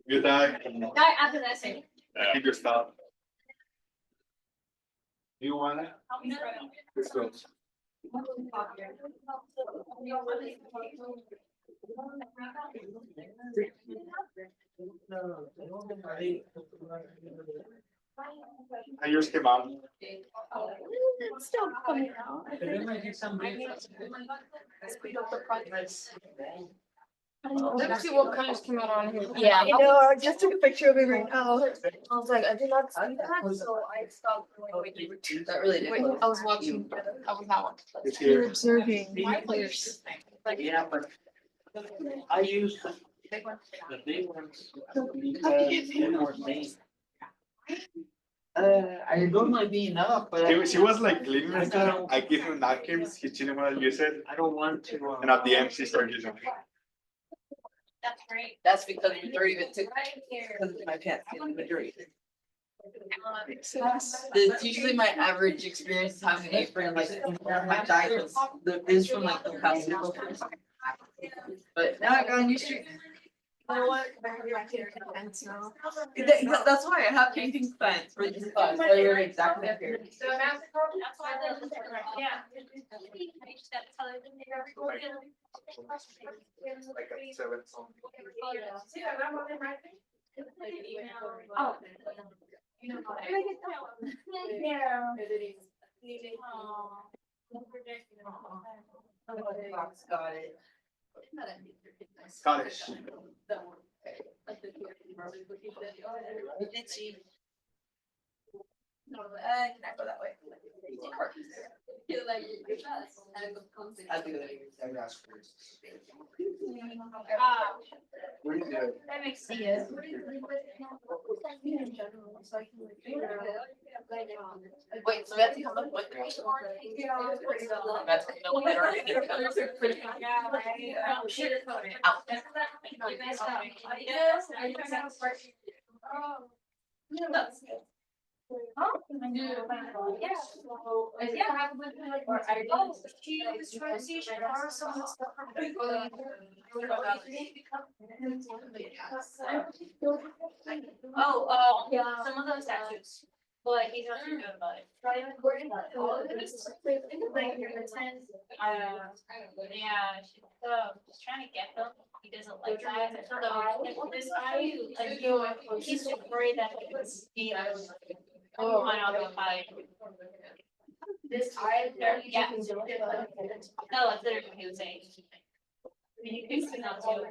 Good night. Guy after that same. Keep your stuff. You want it? Let's go. And yours came out. It's still coming out. There might be some. Let's see what colors came out on here. Yeah. You know, I just took a picture of it right now. I was like, I did not see that, so I stopped. That really did. Wait, I was watching, I was not It's You're here. observing. players. Yeah, but I use the big ones. They're more main. I don't mind being up, but. She was like cleaning her stuff. I gave him napkins. He didn't want to use it. I don't want to. And at the end, she started using it. That's great. That's because you're dirty, but took. Right here. Because my pants get dirty. Makes sense. It's usually my average experience having an apron, like, my diet is from like the past. But now I got a new street. You know what? I have your fence now. That's why I have painting plans for this class, so you're exactly up here. So that's why the, yeah. I just gotta tell her to make everybody. Like at 7 something. Oh. You know what? Yeah. Got it. Scottish. Itchy. No, can I go that way? I do that. Every ask for it. Where Where do you do it? that makes sense. Wait, so we have to come up with. That's come up with I'm sure it's covered. Out. You guys got me. Yes, I just have to work. I do. Yeah. Yeah. Or I don't. She was trying to see if she borrowed some of the stuff from her. Oh, yeah, some of those statues, but he's not too good about it. Yeah, just trying to get them. He doesn't like that. So this guy, he's worried that it's might not be fine. This eye. Yeah. No, that's literally what he was saying. You can see that too.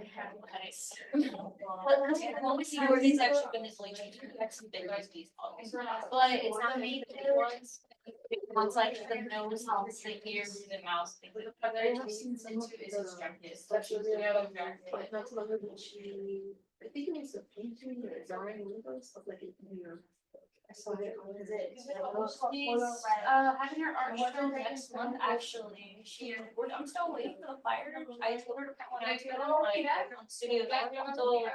Nice. When we see where he's actually been this late, that's some big these dogs. But it's not me, the big ones. One's like the nose, the ears, the mouth. I think it was a painting or design, one of those, like, I saw it, what is it? He's having her art show next month, actually. I'm still waiting for the flyer. I told her to print one out together, like, on studio. So,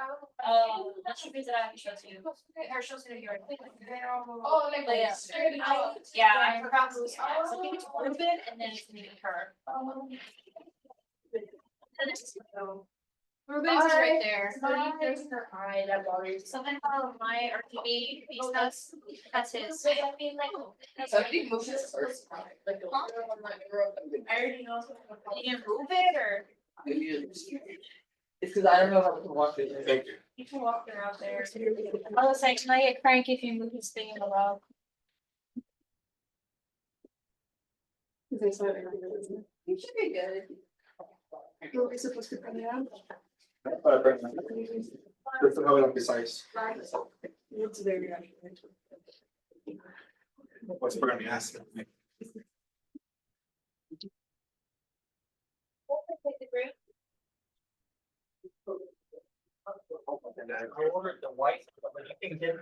that's the reason I haven't showed you. Her show's gonna be right. Oh, like, But yeah, I forgot to, so give it to her a bit and then it's gonna be her. Ruben's is right there. There's her eye, that bothers. Something about my RGB, that's his. So I think most of this first. Like the other one that grew up. I already know. You can move it or Maybe it's because I don't know how to walk it. Thank you. you can walk her out there. I was like, can I get cranky if you move this thing in the rock? You should be good. Were we supposed to print it out? Just to have it on the size. It's very accurate. What's for me asking? I ordered the white, but you can get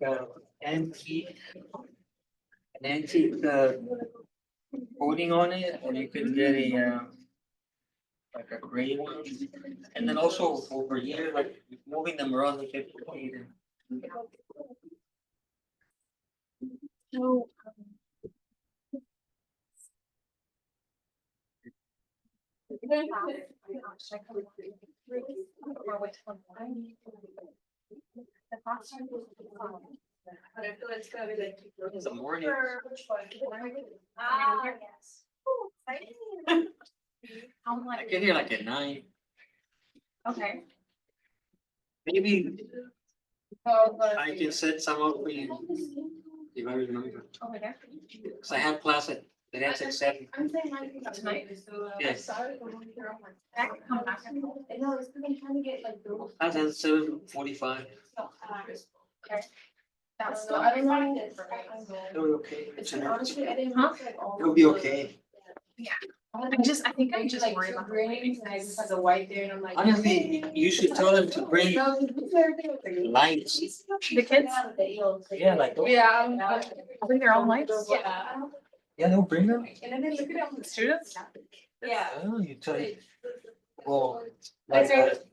an antique coating on it, or you can get a like a gray one, and then also over here, like moving them around, they get faded. So. But I feel it's gonna be like. In the morning. Ah, yes. I'm I like, get here like at 9, okay. maybe Oh, but. I can set some up for you, if I remember, Over there. cause I have class at 7. I'm saying like Tonight? Yes. Sorry, I'm on here, I'm like, I can come back. I know, it's because I'm trying to get like those. Class at 7:45. That's So I don't know. It'll be okay. It's honestly, I didn't. Huh? look at all It'll be okay. I think I'm just worried about the lighting. And I just have the white there and I'm like. Honestly, you should tell them to bring lights. The kids, Yeah, like those. Yeah. bring their own lights. Yeah. Yeah, no, bring them. And then look at all the Students? Yeah. Oh, you tell. Well, Like, like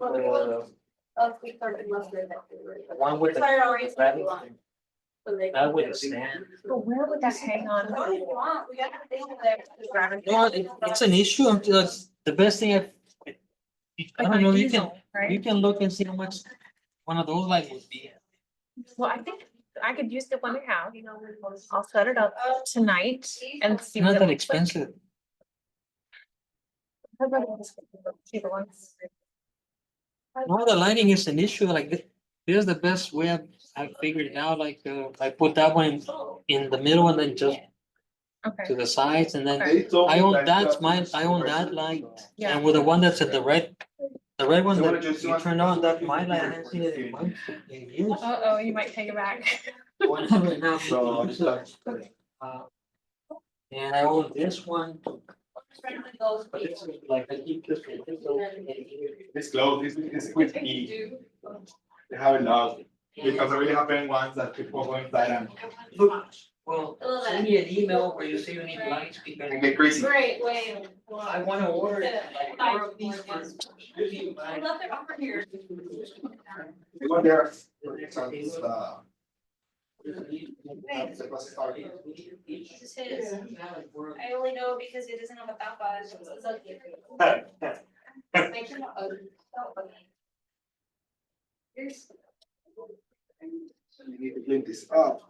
one with the. That with the stand. But where would that hang on? No, it's an issue. The best thing I don't know, you can, you Right? can look and see how much one of those lights would be. Well, I think I could use the one we have. I'll set it up tonight and see. It's what not it that looks like. expensive. How about this? Cheaper ones. No, the lighting is an issue, like this is the best way I've figured it out, like, I put that one in the middle and then just to Okay, the sides and then They told me I own, that, that's mine, I own that light. yeah. And with the one that's at the red one So what that did you you want? turn on, that's my light, I haven't seen it in months, in years. Uh-oh, you might take it back. Whenever it happens. So, just like, Uh, And I own this one. But this is like, I keep this one. it's closed, it's with E. They have it locked, because I really have been ones that people go inside and Well, send me an email where you say you need lights because get crazy. Great, wait. I wanna order like 4 of these for. I love it over here. You go there. It's, This is his. I only know because it doesn't have a back button. You need to clean this up.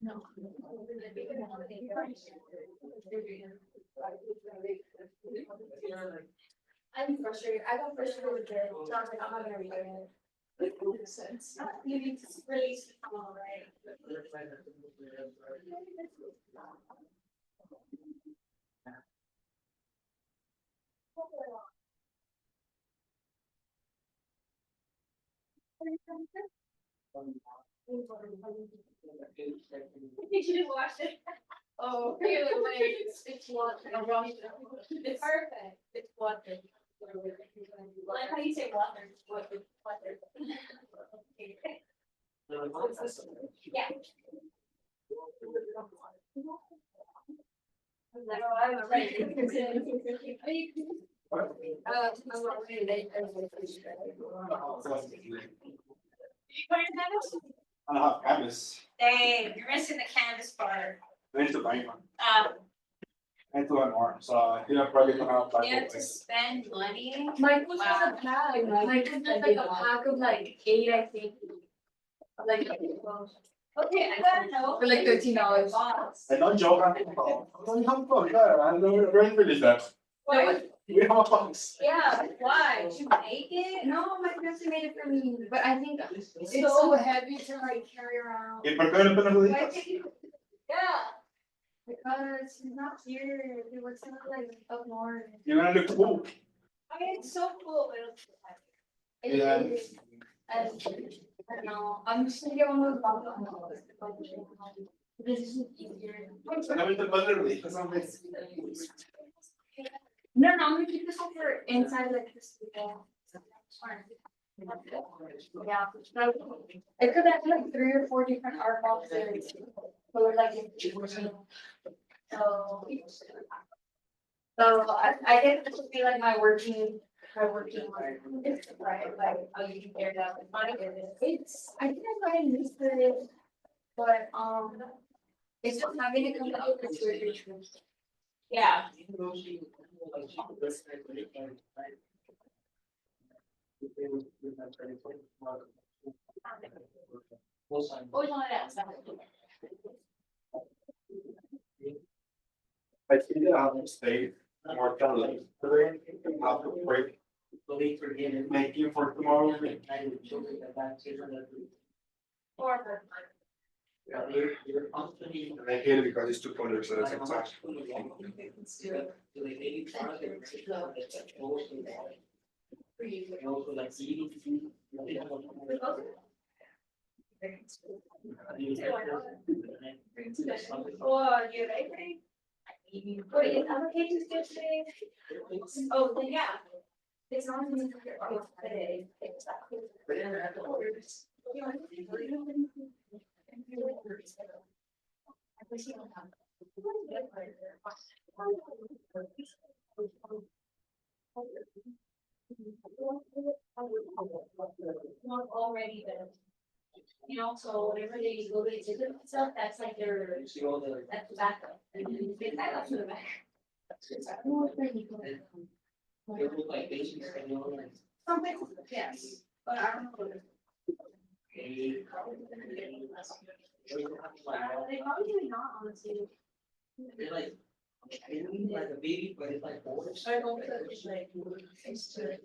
No. I'm frustrated. I got frustrated with it. So I was like, I'm not gonna read it. It makes sense. You need to release it all right. You should have watched it. Oh, okay, wait, it's water. It's perfect. It's water. Like how you say water, water, water. Yeah. I was like, I'm already late. I don't have canvas. Dang, you're missing the canvas part. I need to buy one. Um, I need to buy more, so I think I'm probably gonna have. you have to spend money. Mike was just a pack, Mike was just like a pack of like 8, I think. Like, Okay, I gotta know. for like $13. I don't joke. I don't have fun. I don't know where really that. Why? We have a box. Yeah, why? Did you make it? No, my fiance made it for me, but I think it's So- so heavy to like carry around. ¿Y por qué no pones los Why deditos? did you- Yeah. Because he's not here, he works in like up north. You're gonna look cool. I mean, it's so cool, but it's. Yeah. And I don't know, I'm just gonna get one of those boxes. This is easier. Solamente el padre lo dijo, ¿sabes? No, I'm gonna keep this one for inside like this. Yeah. It could have like 3 or 4 different art boxes. But we're like. So I guess this would be like my working one. It's right, like, how you compare that with mine. It's, I think I got it yesterday, but, it's just having to come out with 2 or 3 trips. Yeah. Always wanted to ask that. I think that I have to stay more late today, have to break, make you for tomorrow. Or And I hate it because it's 2 so that's exact. Oh, you're right. Wait, is applications good today? Oh, then yeah. It's not. Today. Not already been. You know, so whenever they go to the stuff, that's like their, that's the backup, and then they back up to the back. Something, yes, but I don't know. They probably do not, honestly. Like a baby, but it's like four. I don't think it's like. It's to.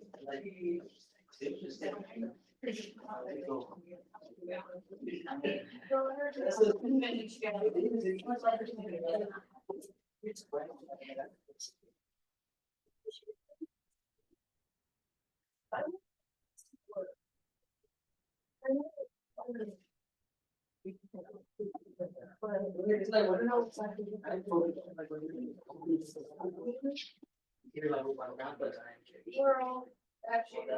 We're all actually,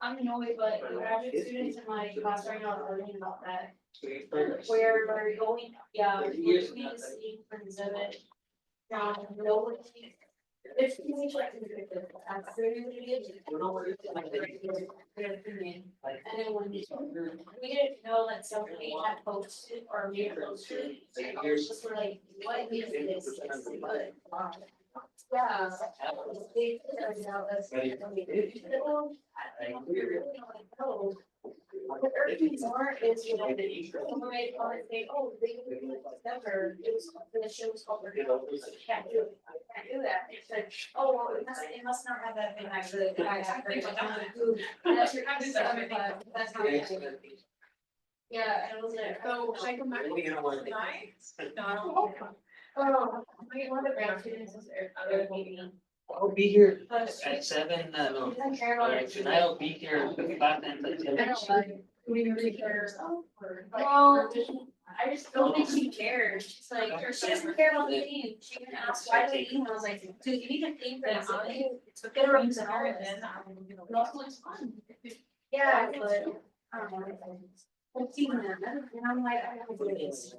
I'm annoyed, but the graduate students in my class right now are learning about that. Where we're going, yeah, we're doing the same for exhibit. No, it's easy to that's really what it is. And then when we didn't know that somebody had posted or made posted, I was just like, what is this? Yeah. They figured out as. The urgent more is, you know, someone made a comment saying, oh, they didn't do it December, it was, the show was called. Can't do it, can't do that, it's like, oh, well, it must not have that thing actually. That's your, that's not. Yeah, and it was like, So should I come back tonight? No. oh, one of the grad students is there, other meeting. I'll be here But at 7, no, she doesn't care about it. tonight I'll be here at 5 and I don't like, we really care herself or. Well, I just don't think she cares. She's like, or she doesn't care about the team. She can ask why do they email? I was like, dude, you need to think that it's get her up to her and then. No, it's fun. Yeah, but I don't know. I'm seeing them and I'm like, I don't do this.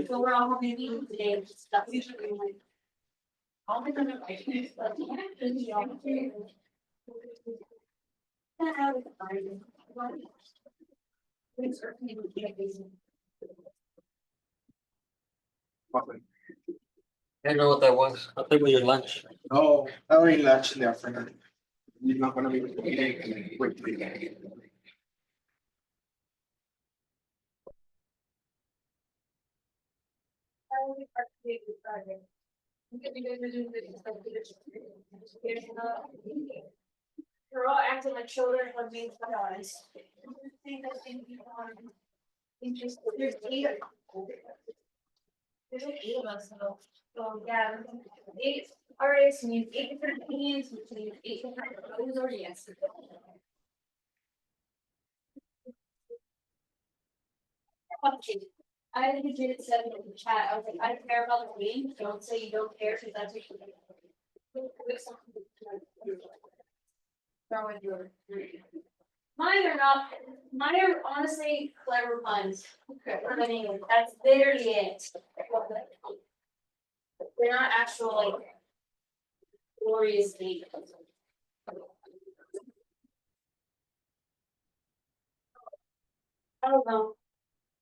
So we're all having a meeting today and stuff. Usually I'm like. All the time I can. I don't know what that was. I'll take with your lunch. No, I'll eat lunch in the afternoon. You're not gonna be eating quickly. They're all acting like children when being honest. There's eight. There's like 8 of us, so yeah, 8 artists means 8 different opinions, which means 8 different voters or yes. I did it 7 in the chat. I was like, I don't care about the game. Don't say you don't care because that's what you. Mine are not, mine are honestly clever puns. I mean, that's literally it. They're not actual like. Glorious deeds. I don't know.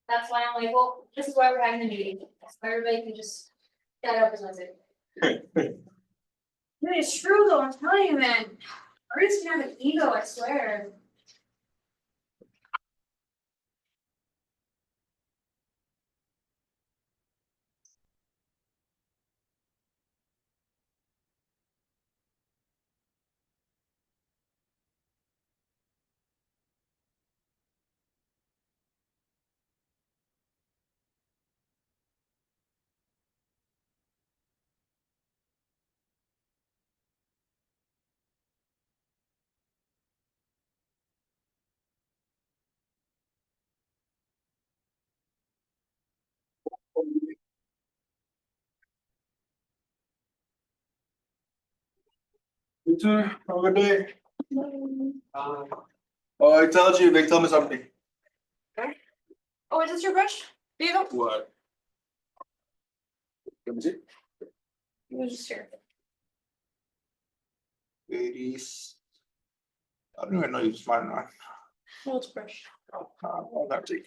That's why I'm like, well, this is why we're having the meeting, so everybody can just shut up and listen. It's true though, I'm telling you, man. Artists can have an ego, I swear. You too, have a good day. Oh, I told you, they told me something. Oh, is this your brush? Diego? What? Let me see. It was just here. Ladies. I don't even know you find one. No, it's brush. I'll not take.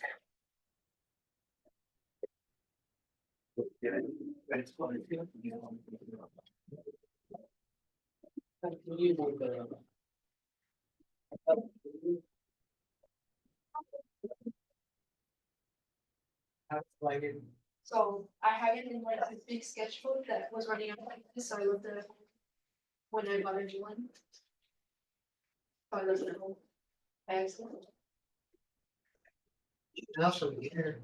So I have it in like this big sketchbook that was running out like this, so I looked at it when I bought a new one. So I looked at it home. Excellent. Also here.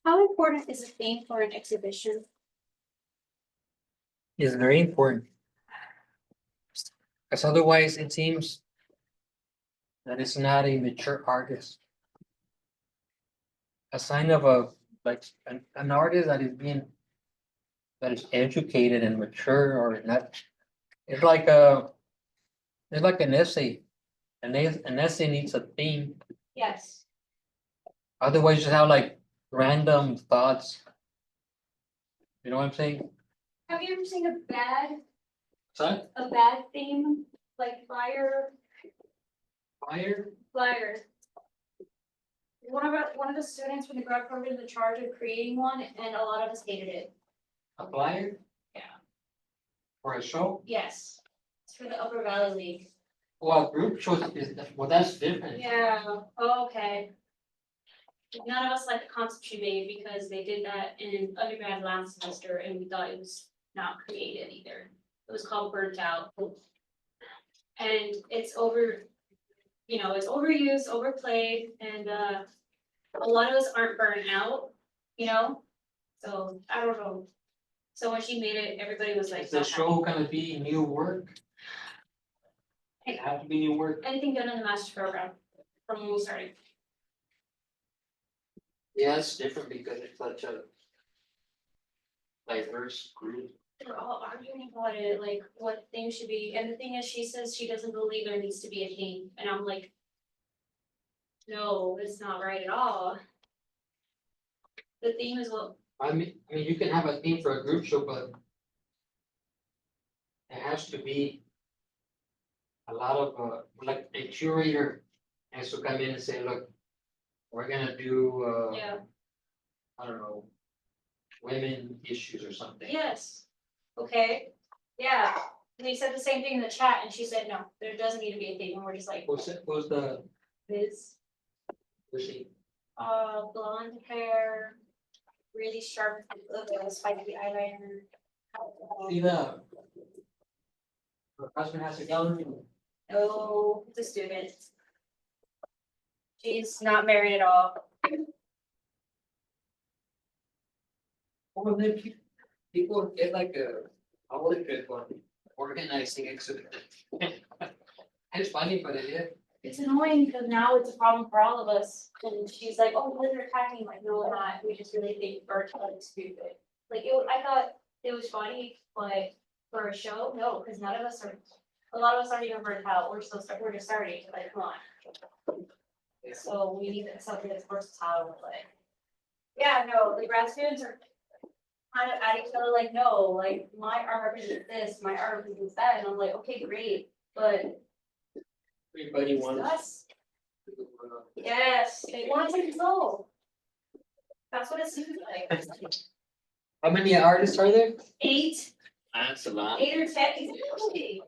How important is a theme for an exhibition? Is very important. Because otherwise it seems that it's not a mature artist. A sign of a, like, an artist that is being, that is educated and mature or not. It's like a, it's like an essay. An essay needs a theme. Yes. Otherwise, you just have like random thoughts. You know what I'm saying? Have you ever seen Sorry? a bad theme, like flyer? Fire? One of the students from the grad program was in charge of creating one, and a lot of us hated it. A flyer? Yeah. For a show? Yes. It's for the Upper Valley League. Well, a group show is, well, that's different. Yeah, oh, okay. None of us liked the concept she made because they did that in undergrad last semester and we thought it was not creative either. It was called Burnt Out. And it's it's overused, overplayed, and a lot of us aren't burnt out, you know? So I don't know. So when she made it, everybody was like. Is the not happy. show gonna be new work? It have to be new work. Anything done in the master program from when we started. Yeah, it's different because it's such a diverse group. We're all arguing about it, like what things should be, and the thing is, she says she doesn't believe there needs to be a theme, and I'm like. No, it's not right at all. The theme is what, I mean, you can have a theme for a group show, but it has to be a lot of, like a curator has to come in and say, look, we're gonna do, yeah, I don't know, women issues or something. yes, okay, yeah. They said the same thing in the chat, and she said, no, there doesn't need to be a theme, and we're just like, Who's the, this, who's she? blonde hair. Really sharp, spiky eyeliner. See the. Her husband has a gallery. No, it's a student. She's not married at all. Well, then people get like a Olympic one, organizing exhibit. It's funny, but it is. It's annoying because now it's a problem for all of us. And she's like, oh, they're attacking, like, no, we're not. We just really think birds are stupid. Like, I thought it was funny, but for a show, no, because none of us are, a lot of us aren't even burnt out. We're we're just starting, like, come on. Yeah. So we need something that's versatile, but. Yeah, no, the grad students are kind of at each other, like, no, like, my art represents this, my art represents that, and I'm like, okay, great, but. Everybody wants. Us. Yes, they want to control. That's what it seems like. How many artists are there? 8, That's a lot. 8 or 10, exactly.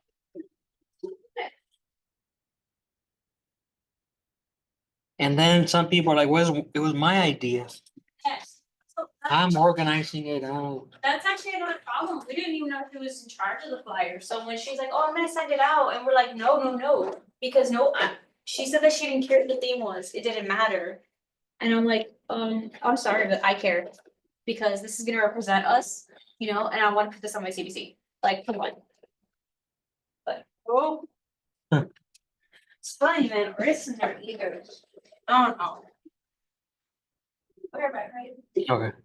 And then some people are like, it was my idea. Yes. So I'm organizing it out. that's actually another problem. We didn't even know who was in charge of the flyer. So when she's like, oh, I'm gonna send it out, and we're like, no, because she said that she didn't care what the theme was. It didn't matter. And I'm like, I'm sorry, but I care. Because this is gonna represent us, you know, and I wanna put this on my CBC. Like, come on. But, oh. Huh. It's funny, man, artists in their egos. I don't know. Okay, right. Okay.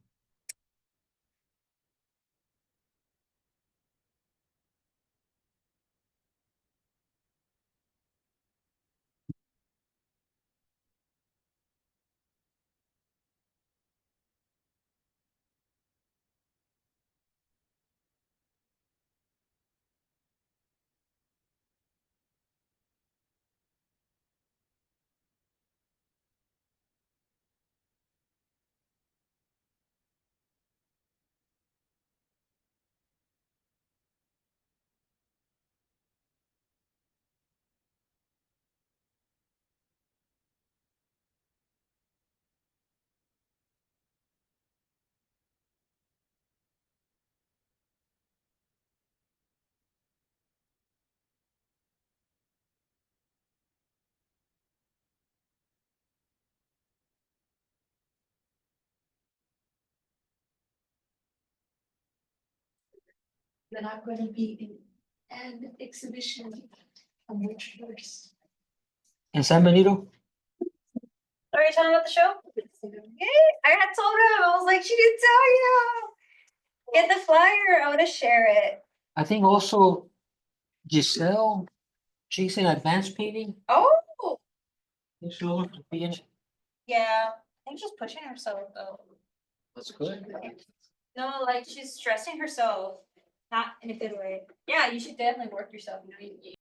Then I'm gonna be in an exhibition on March 1st. In San Benito? Are you telling about the show? I had told him, I was like, she didn't tell you. Get the flyer, I wanna share it. I think also Giselle, she's in advanced painting. Oh, She's looking to be in. yeah, I think she's pushing herself though. That's good. No, like she's stressing herself, not in a good way. Yeah, you should definitely work yourself, you know, you